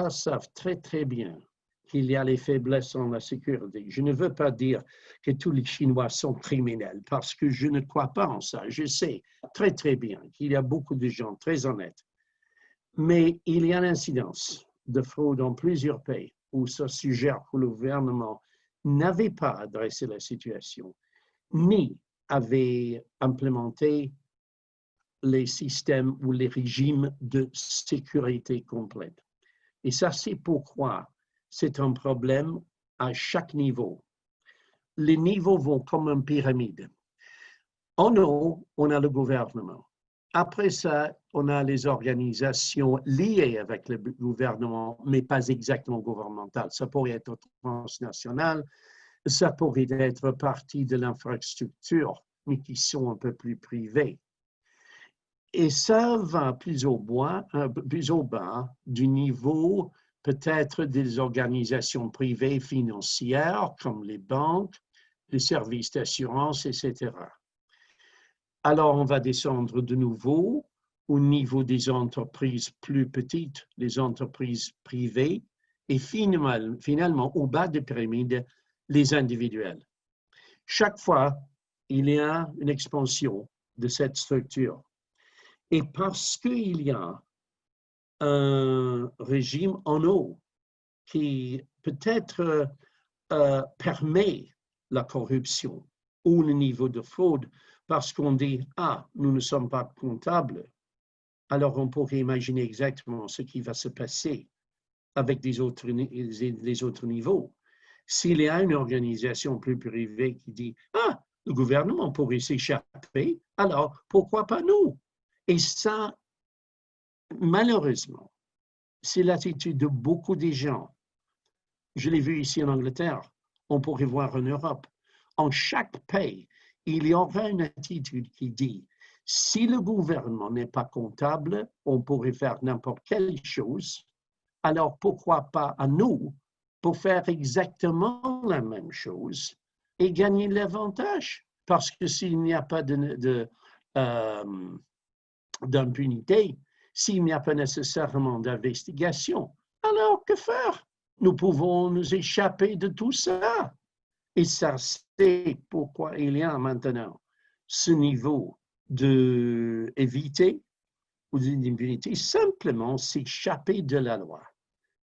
A: savent très, très bien qu'il y a les faiblesses en la sécurité. Je ne veux pas dire que tous les Chinois sont criminels, parce que je ne crois pas en ça. Je sais très, très bien qu'il y a beaucoup de gens très honnêtes. Mais il y a l'incidence de fraude dans plusieurs pays où ça suggère que le gouvernement n'avait pas adressé la situation, ni avait implémenté les systèmes ou les régimes de sécurité complète. Et ça, c'est pourquoi c'est un problème à chaque niveau. Les niveaux vont comme une pyramide. En haut, on a le gouvernement. Après ça, on a les organisations liées avec le gouvernement, mais pas exactement gouvernementales. Ça pourrait être transnational, ça pourrait être partie de l'infrastructure, mais qui sont un peu plus privées. Et ça va plus au bas du niveau peut-être des organisations privées financières comme les banques, les services d'assurance, etc. Alors, on va descendre de nouveau au niveau des entreprises plus petites, les entreprises privées, et finalement, au bas de la pyramide, les individuels. Chaque fois, il y a une expansion de cette structure. Et parce qu'il y a un régime en haut qui peut-être permet la corruption ou le niveau de fraude, parce qu'on dit « Ah, nous ne sommes pas comptables », alors on pourrait imaginer exactement ce qui va se passer avec les autres niveaux. S'il y a une organisation plus privée qui dit « Ah, le gouvernement pourrait s'échapper, alors pourquoi pas nous ?» Et ça, malheureusement, c'est l'attitude de beaucoup de gens. Je l'ai vu ici en Angleterre, on pourrait voir en Europe. En chaque pays, il y aura une attitude qui dit « Si le gouvernement n'est pas comptable, on pourrait faire n'importe quelle chose, alors pourquoi pas à nous pour faire exactement la même chose et gagner l'avantage? Parce que s'il n'y a pas d'impunité, s'il n'y a pas nécessairement d'investigation, alors que faire? Nous pouvons nous échapper de tout ça. Et ça, c'est pourquoi il y a maintenant ce niveau d'éviter ou d'impunité, simplement s'échapper de la loi.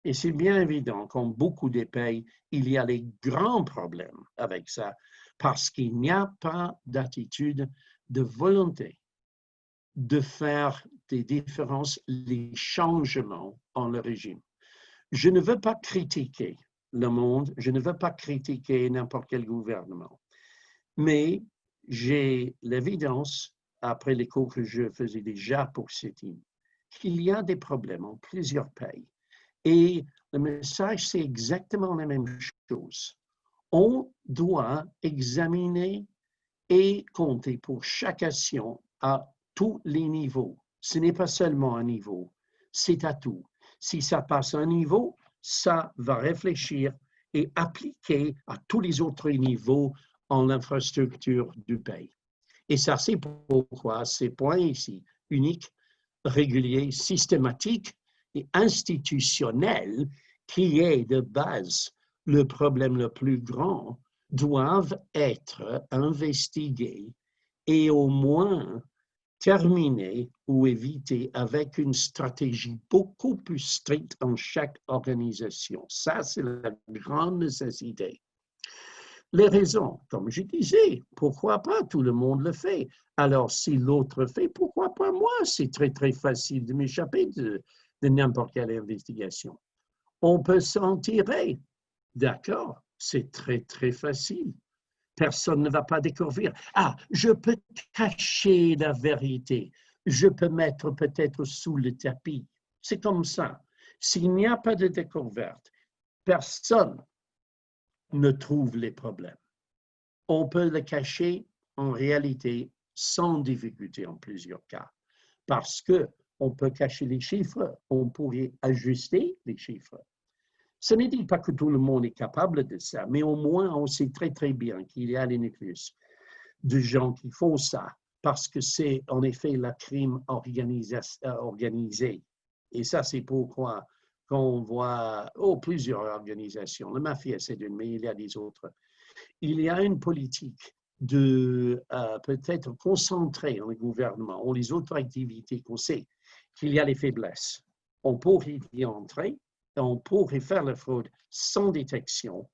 A: Et c'est bien évident qu'en beaucoup de pays, il y a des grands problèmes avec ça, parce qu'il n'y a pas d'attitude, de volonté de faire des différences, les changements en le régime. Je ne veux pas critiquer le monde, je ne veux pas critiquer n'importe quel gouvernement, mais j'ai l'évidence, après les cours que je faisais déjà pour CETIM, qu'il y a des problèmes en plusieurs pays. Et le message, c'est exactement la même chose. On doit examiner et compter pour chaque action à tous les niveaux. Ce n'est pas seulement un niveau, c'est à tout. Si ça passe un niveau, ça va réfléchir et appliquer à tous les autres niveaux en infrastructure du pays. Et ça, c'est pourquoi ces points ici, uniques, réguliers, systématiques et institutionnels, qui est de base le problème le plus grand, doivent être investigués et au moins terminés ou évités avec une stratégie beaucoup plus stricte en chaque organisation. Ça, c'est la grande nécessité. Les raisons, comme je disais, pourquoi pas, tout le monde le fait. Alors, si l'autre fait, pourquoi pas moi? C'est très, très facile de m'échapper de n'importe quelle investigation. On peut s'en tirer. D'accord, c'est très, très facile. Personne ne va pas découvrir. Ah, je peux cacher la vérité. Je peux mettre peut-être sous le tapis. C'est comme ça. S'il n'y a pas de découverte, personne ne trouve les problèmes. On peut le cacher en réalité sans difficulté en plusieurs cas. Parce qu'on peut cacher les chiffres, on pourrait ajuster les chiffres. Ce ne dit pas que tout le monde est capable de ça, mais au moins on sait très très bien qu'il y a des nucléus de gens qui font ça parce que c'est en effet la crime organisé. Et ça, c'est pourquoi quand on voit plusieurs organisations, la mafia c'est une, mais il y a des autres, il y a une politique de peut-être concentrer dans le gouvernement ou les autres activités qu'on sait qu'il y a des faiblesses. On pourrait y entrer, on pourrait faire la fraude sans détection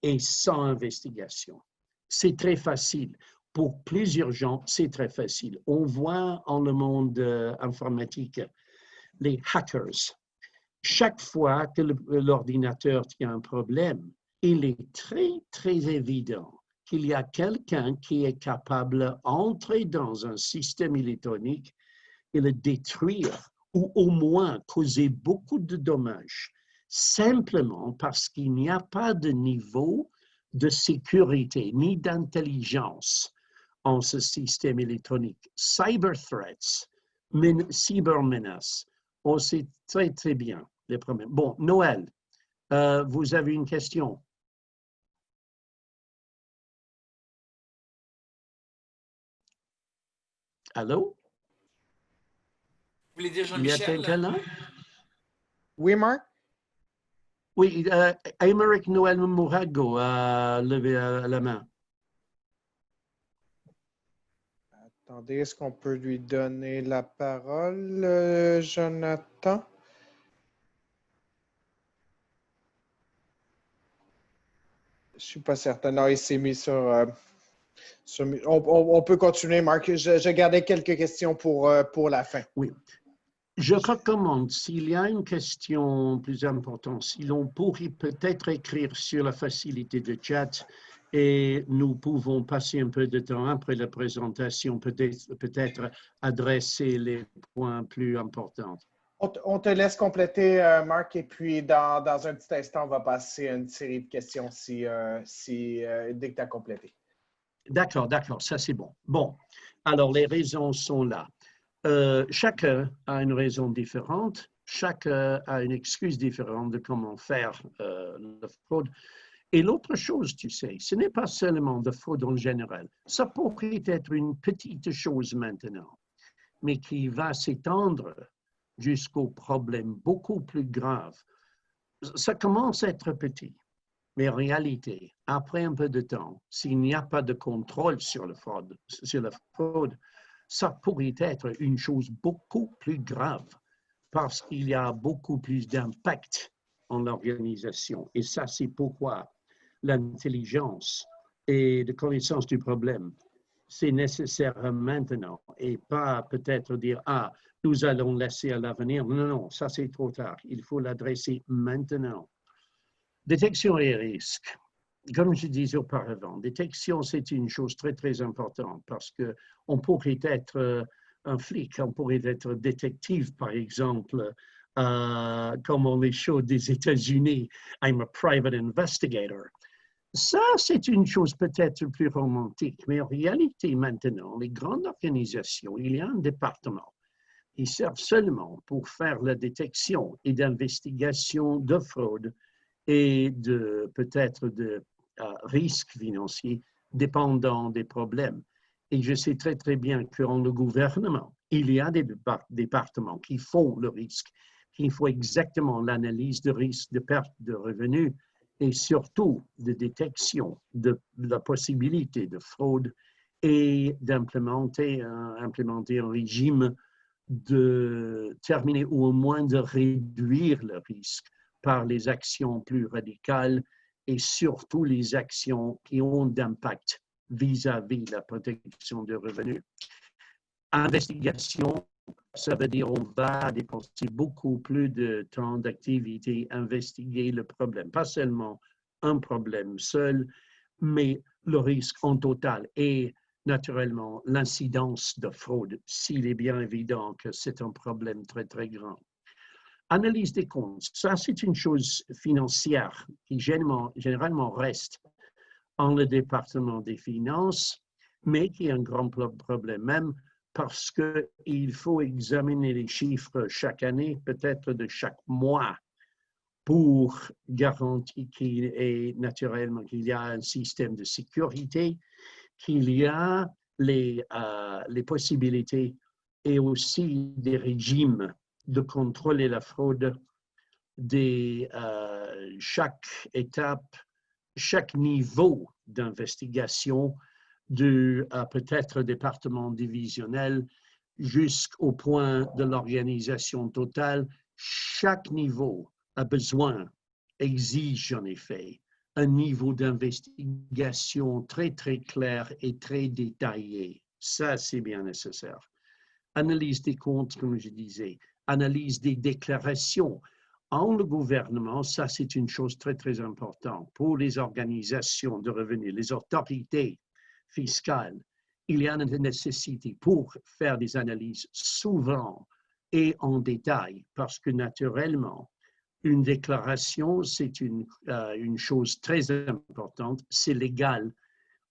A: et sans investigation. C'est très facile. Pour plusieurs gens, c'est très facile. On voit en le monde informatique les hackers. Chaque fois que l'ordinateur tient un problème, il est très, très évident qu'il y a quelqu'un qui est capable d'entrer dans un système électronique et le détruire ou au moins causer beaucoup de dommages, simplement parce qu'il n'y a pas de niveau de sécurité ni d'intelligence en ce système électronique. Cyber threats, cybermenaces, on sait très, très bien les problèmes. Bon, Noël, vous avez une question? Allô?
C: Vous voulez dire
A: Il y a
C: Jean-Michel?
A: quelqu'un là?
B: Oui, Marc?
A: Oui, Aymeric Noël Mourago a levé la main.
B: Attendez, est-ce qu'on peut lui donner la parole, Jonathan? Je ne suis pas certain. Non, il s'est mis sur... on peut continuer, Marc. Je gardais quelques questions pour la fin.
A: Oui. Je recommande, s'il y a une question plus importante, si l'on pourrait peut-être écrire sur la facilité de chat et nous pouvons passer un peu de temps après la présentation, peut-être adresser les points plus importants.
B: On te laisse compléter, Marc, et puis dans un petit instant, on va passer à une série de questions dès que tu as complété.
A: D'accord, ça c'est bon. Bon, alors les raisons sont là. Chacun a une raison différente, chacun a une excuse différente de comment faire la fraude. Et l'autre chose, tu sais, ce n'est pas seulement de fraude en général. Ça pourrait être une petite chose maintenant, mais qui va s'étendre jusqu'aux problèmes beaucoup plus graves. Ça commence à être petit, mais en réalité, après un peu de temps, s'il n'y a pas de contrôle sur la fraude, ça pourrait être une chose beaucoup plus grave parce qu'il y a beaucoup plus d'impact en l'organisation. Et ça, c'est pourquoi l'intelligence et la connaissance du problème, c'est nécessaire maintenant et pas peut-être dire, ah, nous allons laisser à l'avenir. Non, non, ça c'est trop tard. Il faut l'adresser maintenant. Détection et risque. Comme je disais auparavant, détection, c'est une chose très, très importante parce qu'on pourrait être un flic, on pourrait être détective, par exemple, comme on les choses des États-Unis. I'm a private investigator. Ça, c'est une chose peut-être plus romantique, mais en réalité, maintenant, les grandes organisations, il y a un département qui sert seulement pour faire la détection et d'investigation de fraude et de peut-être de risques financiers dépendant des problèmes. Et je sais très, très bien que dans le gouvernement, il y a des départements qui font le risque, qui font exactement l'analyse de risque de perte de revenus et surtout de détection de la possibilité de fraude et d'implémenter un régime de terminer ou au moins de réduire le risque par les actions plus radicales et surtout les actions qui ont d'impact vis-à-vis de la protection des revenus. Investigation, ça veut dire on va dépenser beaucoup plus de temps d'activité, investiguer le problème, pas seulement un problème seul, mais le risque en total et naturellement l'incidence de fraude, s'il est bien évident que c'est un problème très, très grand. Analyse des comptes, ça c'est une chose financière qui généralement reste en le département des finances, mais qui est un grand problème même parce qu'il faut examiner les chiffres chaque année, peut-être de chaque mois, pour garantir qu'il y a un système de sécurité, qu'il y a les possibilités et aussi des régimes de contrôler la fraude de chaque étape, chaque niveau d'investigation du peut-être département divisionnel jusqu'au point de l'organisation totale. Chaque niveau a besoin, exige en effet, un niveau d'investigation très, très clair et très détaillé. Ça, c'est bien nécessaire. Analyse des comptes, comme je disais, analyse des déclarations. En le gouvernement, ça, c'est une chose très, très importante. Pour les organisations de revenus, les autorités fiscales, il y a une nécessité pour faire des analyses souvent et en détail, parce que naturellement, une déclaration, c'est une chose très importante, c'est légal.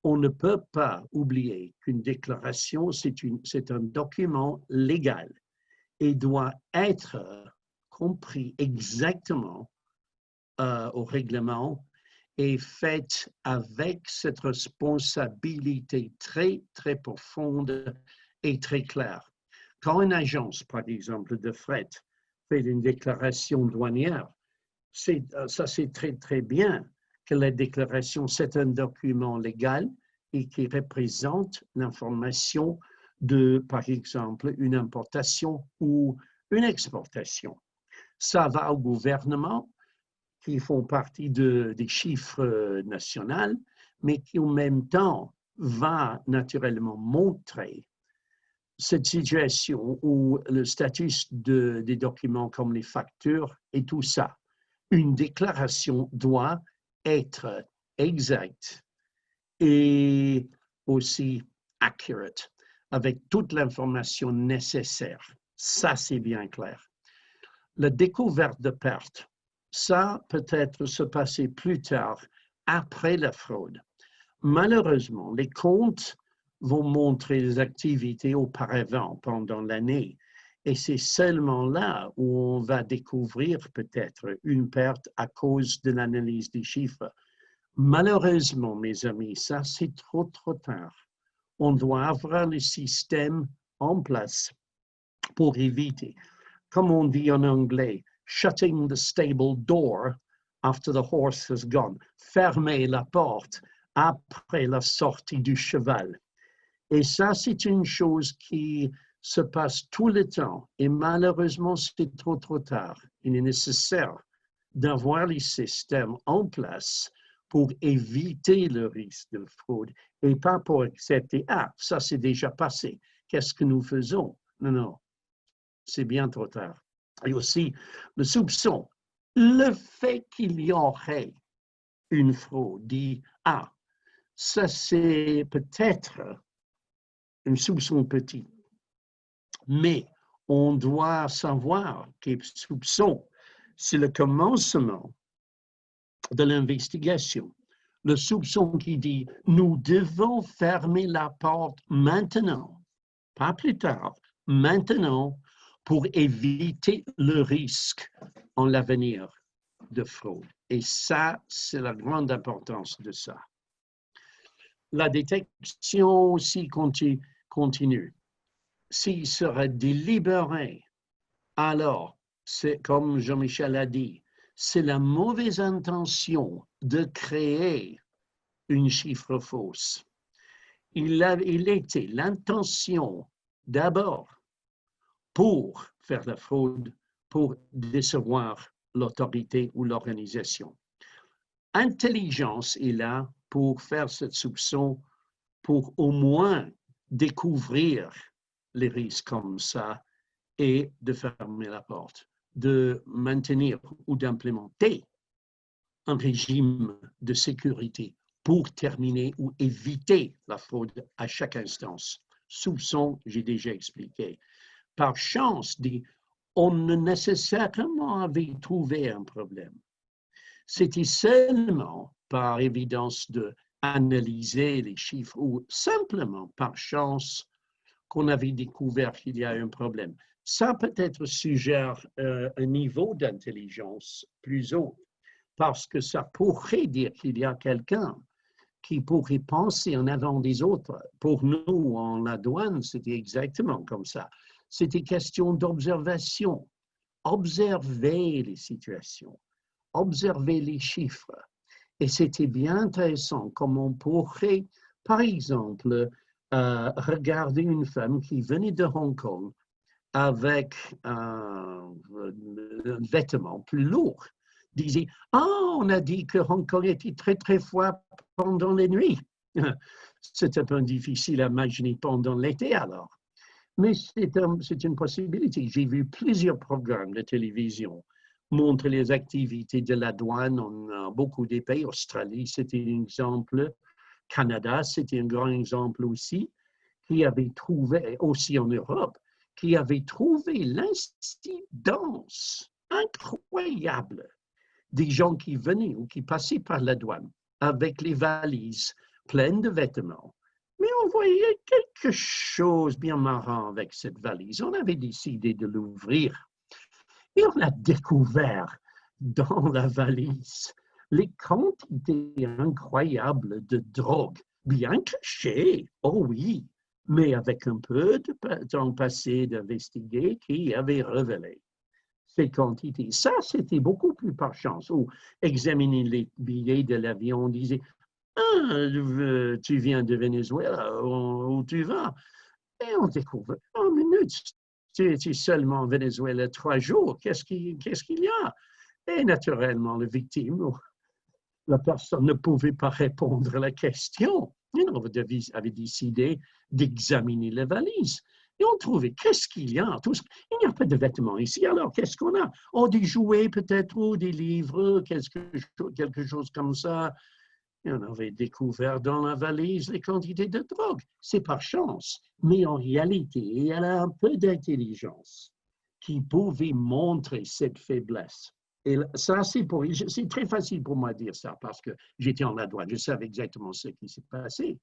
A: On ne peut pas oublier qu'une déclaration, c'est un document légal et doit être compris exactement au règlement et fait avec cette responsabilité très, très profonde et très claire. Quand une agence, par exemple, de fret, fait une déclaration douanière, ça c'est très, très bien que la déclaration, c'est un document légal et qui représente l'information de, par exemple, une importation ou une exportation. Ça va au gouvernement, qui font partie des chiffres nationaux, mais qui en même temps va naturellement montrer cette situation où le statut des documents comme les factures et tout ça. Une déclaration doit être exacte et aussi accurate, avec toute l'information nécessaire. Ça, c'est bien clair. La découverte de pertes, ça peut-être se passer plus tard, après la fraude. Malheureusement, les comptes vont montrer les activités auparavant, pendant l'année, et c'est seulement là où on va découvrir peut-être une perte à cause de l'analyse des chiffres. Malheureusement, mes amis, ça c'est trop, trop tard. On doit avoir le système en place pour éviter, comme on dit en anglais, shutting the stable door after the horse has gone. Fermer la porte après la sortie du cheval. Et ça, c'est une chose qui se passe tout le temps. Et malheureusement, c'est trop, trop tard. Il est nécessaire d'avoir les systèmes en place pour éviter le risque de fraude et pas pour accepter, ah, ça c'est déjà passé, qu'est-ce que nous faisons? Non, non, c'est bien trop tard. Et aussi, le soupçon, le fait qu'il y aurait une fraude dit, ah, ça c'est peut-être un soupçon petit. Mais on doit savoir que le soupçon, c'est le commencement de l'investigation. Le soupçon qui dit « nous devons fermer la porte maintenant », pas plus tard, maintenant, pour éviter le risque en l'avenir de fraude. Et ça, c'est la grande importance de ça. La détection aussi continue. S'il serait délibéré, alors, c'est comme Jean-Michel a dit, c'est la mauvaise intention de créer une chiffre fausse. Il était l'intention d'abord pour faire la fraude, pour décevoir l'autorité ou l'organisation. Intelligence est là pour faire ce soupçon, pour au moins découvrir les risques comme ça et de fermer la porte, de maintenir ou d'implémenter un régime de sécurité pour terminer ou éviter la fraude à chaque instance. Soupçon, j'ai déjà expliqué. Par chance, on ne nécessairement avait trouvé un problème. C'était seulement par évidence d'analyser les chiffres ou simplement par chance qu'on avait découvert qu'il y a un problème. Ça peut-être suggère un niveau d'intelligence plus haut, parce que ça pourrait dire qu'il y a quelqu'un qui pourrait penser en avant des autres. Pour nous, en la douane, c'était exactement comme ça. C'était question d'observation. Observer les situations, observer les chiffres. Et c'était bien intéressant comme on pourrait, par exemple, regarder une femme qui venait de Hong Kong avec un vêtement plus lourd. Disait, on a dit que Hong Kong était très, très froid pendant les nuits. C'est un peu difficile à imaginer pendant l'été alors. Mais c'est une possibilité. J'ai vu plusieurs programmes de télévision montrer les activités de la douane en beaucoup des pays. Australie, c'était un exemple. Canada, c'était un grand exemple aussi, qui avait trouvé, aussi en Europe, qui avait trouvé l'incidence incroyable des gens qui venaient ou qui passaient par la douane avec les valises pleines de vêtements. Mais on voyait quelque chose bien marrant avec cette valise. On avait décidé de l'ouvrir et on a découvert dans la valise les quantités incroyables de drogue, bien cachées, oh oui, mais avec un peu de temps passé d'investiguer qui avait révélé ces quantités. Ça, c'était beaucoup plus par chance. Ou examiner les billets de l'avion, on disait tu viens de Venezuela, où tu vas? Et on découvre, en minute, tu es seulement en Venezuela 3 jours, qu'est-ce qu'il y a? Et naturellement, la victime, la personne ne pouvait pas répondre à la question. On avait décidé d'examiner les valises. Et on trouvait, qu'est-ce qu'il y a? Il n'y a pas de vêtements ici, alors qu'est-ce qu'on a? Des jouets peut-être, ou des livres, quelque chose comme ça. Et on avait découvert dans la valise les quantités de drogue. C'est par chance, mais en réalité, il y a un peu d'intelligence qui pouvait montrer cette faiblesse. Et ça, c'est très facile pour moi de dire ça parce que j'étais en la douane, je savais exactement ce qui s'est passé.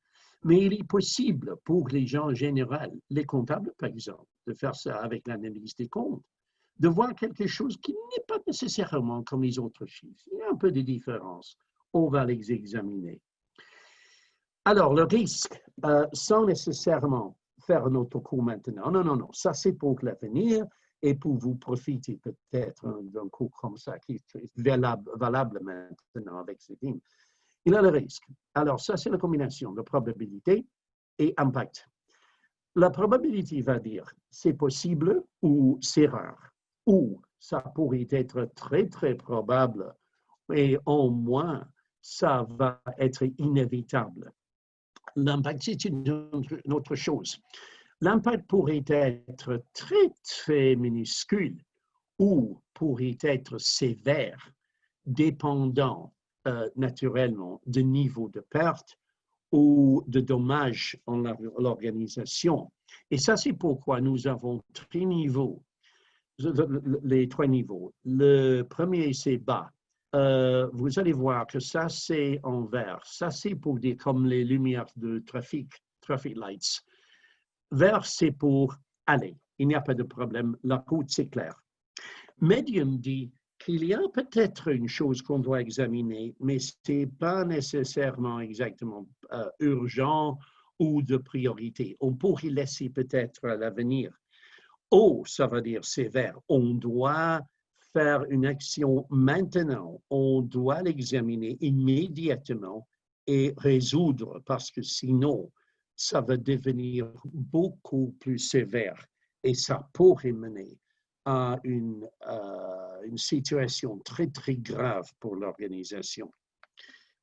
A: Mais il est possible pour les gens en général, les comptables par exemple, de faire ça avec l'analyse des comptes, de voir quelque chose qui n'est pas nécessairement comme les autres chiffres. Il y a un peu de différence. On va les examiner. Alors, le risque, sans nécessairement faire un autocours maintenant, non, ça c'est pour l'avenir et pour vous profiter peut-être d'un cours comme ça qui est valable maintenant avec ce team. Il y a le risque. Alors, ça c'est la combinaison de probabilité et impact. La probabilité va dire c'est possible ou c'est rare, ou ça pourrait être très, très probable et au moins ça va être inévitable. L'impact, c'est une autre chose. L'impact pourrait être très, très minuscule ou pourrait être sévère, dépendant naturellement du niveau de perte ou de dommages en l'organisation. Et ça, c'est pourquoi nous avons les trois niveaux. Le premier, c'est bas. Vous allez voir que ça, c'est en vert. Ça, c'est pour dire comme les lumières de traffic lights. Vert, c'est pour aller. Il n'y a pas de problème. La route, c'est clair. Medium dit qu'il y a peut-être une chose qu'on doit examiner, mais ce n'est pas nécessairement exactement urgent ou de priorité. On pourrait laisser peut-être à l'avenir. Oh, ça veut dire sévère. On doit faire une action maintenant. On doit l'examiner immédiatement et résoudre parce que sinon, ça va devenir beaucoup plus sévère et ça pourrait mener à une situation très, très grave pour l'organisation.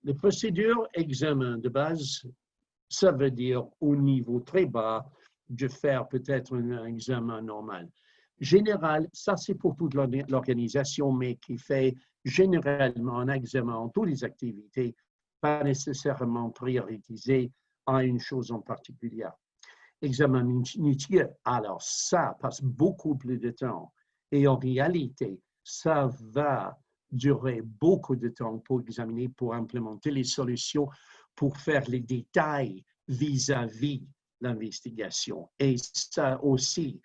A: Les procédures examen de base, ça veut dire au niveau très bas de faire peut-être un examen normal. Général, ça c'est pour toute l'organisation, mais qui fait généralement un examen en toutes les activités, pas nécessairement prioritisé à une chose en particulier. Examen minutieux, alors ça passe beaucoup plus de temps et en réalité, ça va durer beaucoup de temps pour examiner, pour implémenter les solutions, pour faire les détails vis-à-vis l'investigation. Et ça aussi,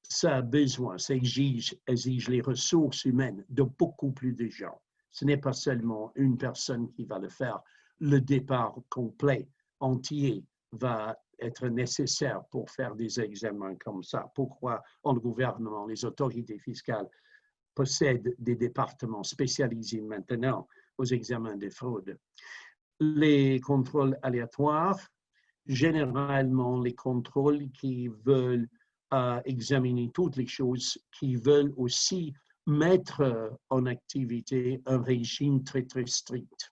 A: ça a besoin, ça exige les ressources humaines de beaucoup plus de gens. Ce n'est pas seulement une personne qui va le faire. Le départ complet, entier, va être nécessaire pour faire des examens comme ça. Pourquoi le gouvernement, les autorités fiscales possèdent des départements spécialisés maintenant aux examens de fraude. Les contrôles aléatoires, généralement les contrôles qui veulent examiner toutes les choses, qui veulent aussi mettre en activité un régime très, très strict.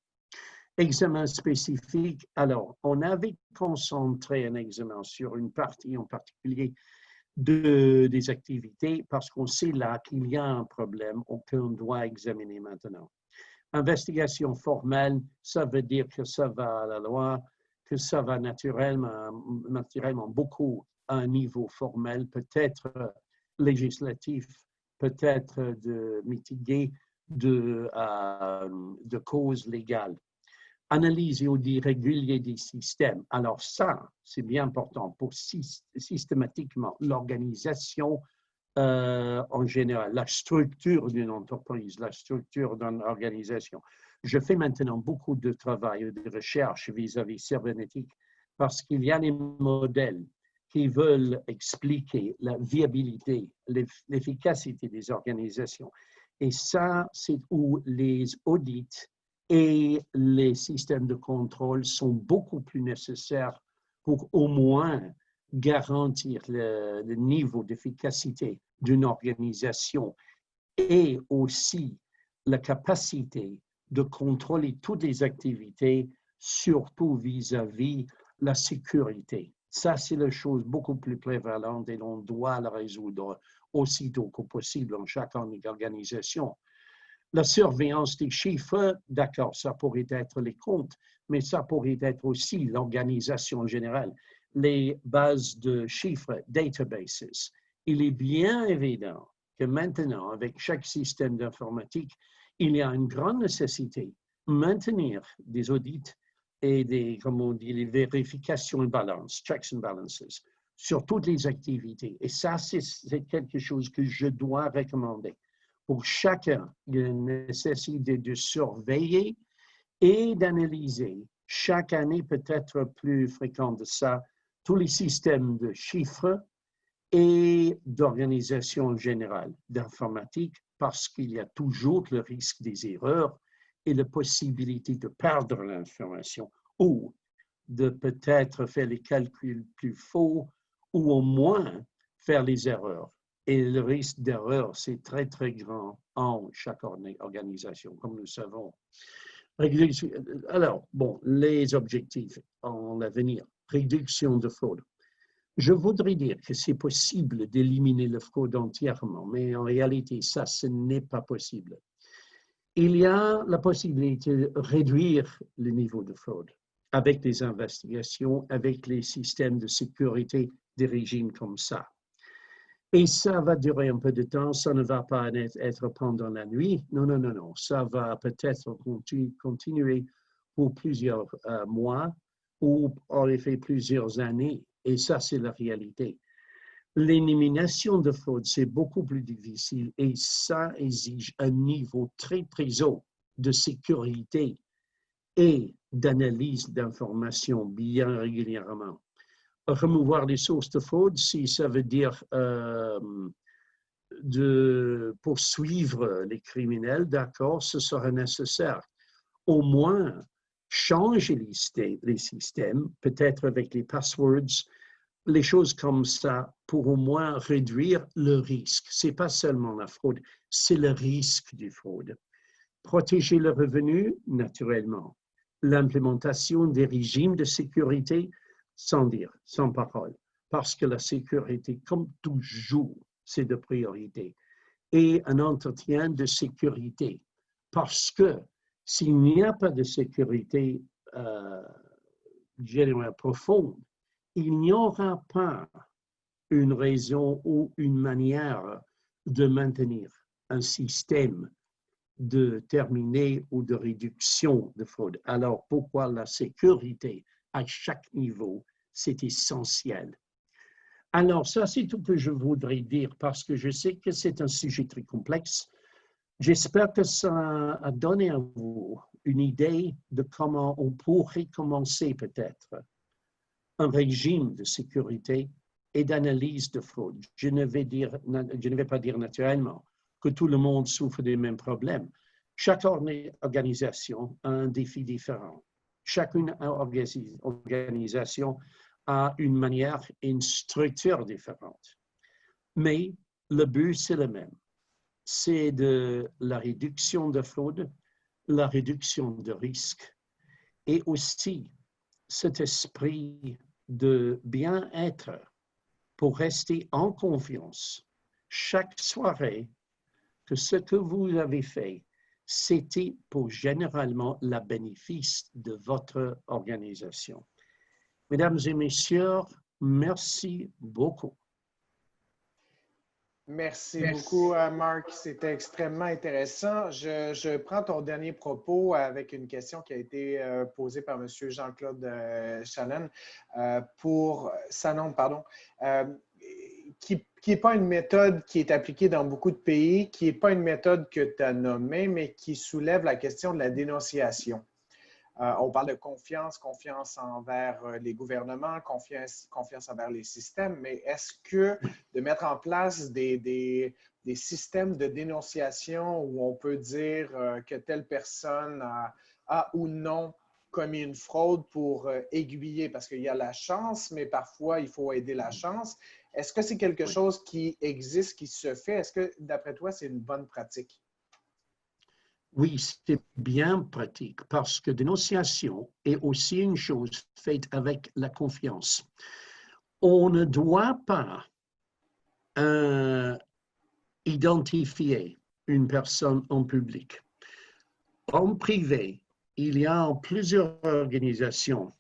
A: Examen spécifique, alors, on avait concentré un examen sur une partie en particulier des activités parce qu'on sait là qu'il y a un problème qu'on doit examiner maintenant. Investigation formelle, ça veut dire que ça va à la loi, que ça va naturellement beaucoup à un niveau formel, peut-être législatif, peut-être de mitiguer de causes légales. Analyse et audit régulier des systèmes. Alors ça, c'est bien important pour systématiquement l'organisation en général, la structure d'une entreprise, la structure d'une organisation. Je fais maintenant beaucoup de travail et de recherche vis-à-vis cybernétique parce qu'il y a des modèles qui veulent expliquer la viabilité, l'efficacité des organisations. Et ça, c'est où les audits et les systèmes de contrôle sont beaucoup plus nécessaires pour au moins garantir le niveau d'efficacité d'une organisation et aussi la capacité de contrôler toutes les activités, surtout vis-à-vis la sécurité. Ça, c'est la chose beaucoup plus prévalente et l'on doit la résoudre aussitôt que possible en chaque organisation. La surveillance des chiffres, d'accord, ça pourrait être les comptes, mais ça pourrait être aussi l'organisation générale, les bases de chiffres, databases. Il est bien évident que maintenant, avec chaque système d'informatique, il y a une grande nécessité de maintenir des audits et des, comme on dit, les vérifications et balances, checks and balances, sur toutes les activités. Et ça, c'est quelque chose que je dois recommander. Pour chacun, il y a une nécessité de surveiller et d'analyser chaque année, peut-être plus fréquent de ça, tous les systèmes de chiffres et d'organisation générale d'informatique, parce qu'il y a toujours le risque des erreurs et la possibilité de perdre l'information ou de peut-être faire les calculs plus faux ou au moins faire les erreurs. Et le risque d'erreur, c'est très, très grand en chaque organisation, comme nous savons. Alors, bon, les objectifs en l'avenir, réduction de fraude. Je voudrais dire que c'est possible d'éliminer la fraude entièrement, mais en réalité, ça, ce n'est pas possible. Il y a la possibilité de réduire le niveau de fraude avec les investigations, avec les systèmes de sécurité des régimes comme ça. Et ça va durer un peu de temps, ça ne va pas être pendant la nuit. Non, non, non, non. Ça va peut-être continuer pour plusieurs mois ou en effet plusieurs années. Et ça, c'est la réalité. L'élimination de fraude, c'est beaucoup plus difficile et ça exige un niveau très, très haut de sécurité et d'analyse d'informations bien régulièrement. Remouvoir les sources de fraude, si ça veut dire de poursuivre les criminels, d'accord, ce sera nécessaire. Au moins, changer les systèmes, peut-être avec les passwords, les choses comme ça, pour au moins réduire le risque. Ce n'est pas seulement la fraude, c'est le risque de fraude. Protéger le revenu, naturellement. L'implémentation des régimes de sécurité, sans dire, sans parole, parce que la sécurité, comme toujours, c'est de priorité. Et un entretien de sécurité, parce que s'il n'y a pas de sécurité générale profonde, il n'y aura pas une raison ou une manière de maintenir un système de terminer ou de réduction de fraude. Alors, pourquoi la sécurité à chaque niveau, c'est essentiel. Alors, ça, c'est tout ce que je voudrais dire parce que je sais que c'est un sujet très complexe. J'espère que ça a donné à vous une idée de comment on pourrait commencer peut-être un régime de sécurité et d'analyse de fraude. Je ne vais pas dire naturellement que tout le monde souffre des mêmes problèmes. Chaque organisation a un défi différent. Chaque organisation a une manière et une structure différente. Mais le but, c'est le même. C'est de la réduction de fraude, la réduction de risque et aussi cet esprit de bien-être pour rester en confiance chaque soirée que ce que vous avez fait, c'était pour généralement le bénéfice de votre organisation. Mesdames et messieurs, merci beaucoup.
B: Merci beaucoup, Marc. C'était extrêmement intéressant. Je prends ton dernier propos avec une question qui a été posée par M. Jean-Claude Shannon pour Sanon, pardon, qui n'est pas une méthode qui est appliquée dans beaucoup de pays, qui n'est pas une méthode que tu as nommée, mais qui soulève la question de la dénonciation. On parle de confiance, confiance envers les gouvernements, confiance envers les systèmes, mais est-ce que de mettre en place des systèmes de dénonciation où on peut dire que telle personne a ou non commis une fraude pour aiguiller, parce qu'il y a la chance, mais parfois il faut aider la chance. Est-ce que c'est quelque chose qui existe, qui se fait? Est-ce que, d'après toi, c'est une bonne pratique?
A: Oui, c'est bien pratique parce que dénonciation est aussi une chose faite avec la confiance. On ne doit pas identifier une personne en public. En privé, il y a plusieurs organisations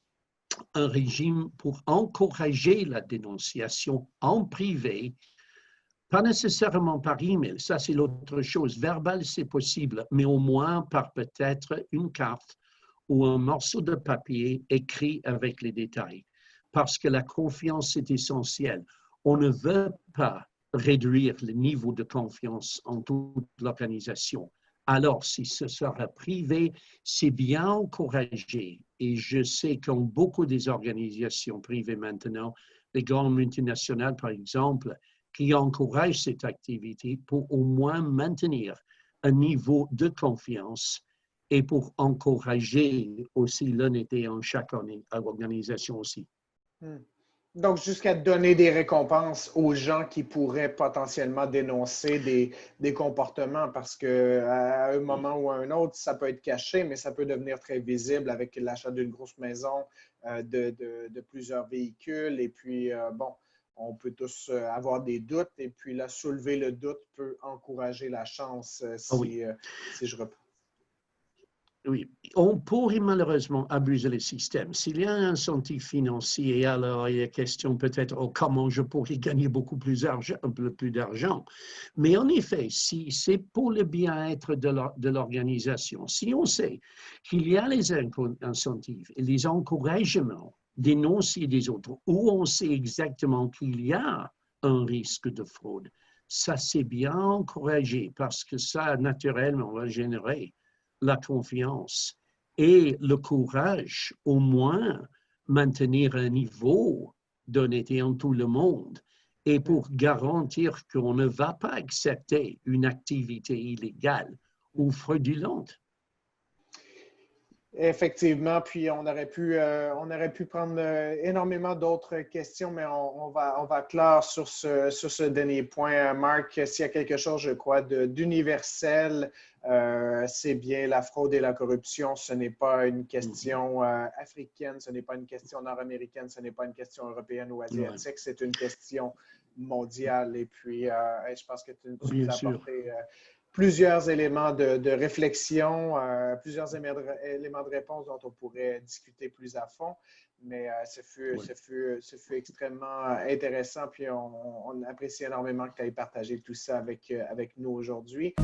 A: un régime pour encourager la dénonciation en privé. Pas nécessairement par email, ça c'est l'autre chose. Verbal, c'est possible, mais au moins par peut-être une carte ou un morceau de papier écrit avec les détails. Parce que la confiance est essentielle. On ne veut pas réduire le niveau de confiance en toute l'organisation. Alors, si ce sera privé, c'est bien encouragé. Et je que dans beaucoup des organisations privées maintenant, les grandes multinationales, par exemple, qui encouragent cette activité pour au moins maintenir un niveau de confiance et pour encourager aussi l'honnêteté en chaque organisation aussi.
B: Donc, jusqu'à donner des récompenses aux gens qui pourraient potentiellement dénoncer des comportements parce qu'à un moment ou à un autre, ça peut être caché, mais ça peut devenir très visible avec l'achat d'une grosse maison, de plusieurs véhicules. Et puis, bon, on peut tous avoir des doutes. Et puis là, soulever le doute peut encourager la chance
A: Ah oui.
B: si je reprends.
A: Oui, on pourrait malheureusement abuser le système. S'il y a un incentive financier, alors il y a question peut-être comment je pourrais gagner beaucoup plus d'argent, plus d'argent. Mais en effet, si c'est pour le bien-être de l'organisation, si on sait qu'il y a les incentives et les encouragements d'énoncer des autres, où on sait exactement qu'il y a un risque de fraude, ça c'est bien encouragé parce que ça, naturellement, va générer la confiance et le courage, au moins, maintenir un niveau d'honnêteté en tout le monde et pour garantir qu'on ne va pas accepter une activité illégale ou fraudulente.
B: Effectivement, puis on aurait pu prendre énormément d'autres questions, mais on va clore sur ce dernier point. Marc, s'il y a quelque chose, je crois, d'universel, c'est bien la fraude et la corruption. Ce n'est pas une question africaine, ce n'est pas une question nord-américaine, ce n'est pas une question européenne ou asiatique, c'est une question mondiale. Et puis, je pense que tu nous as apporté plusieurs éléments de réflexion, plusieurs éléments de réponse dont on pourrait discuter plus à fond. Mais ce fut extrêmement intéressant, puis on apprécie énormément que tu aies partagé tout ça avec nous aujourd'hui.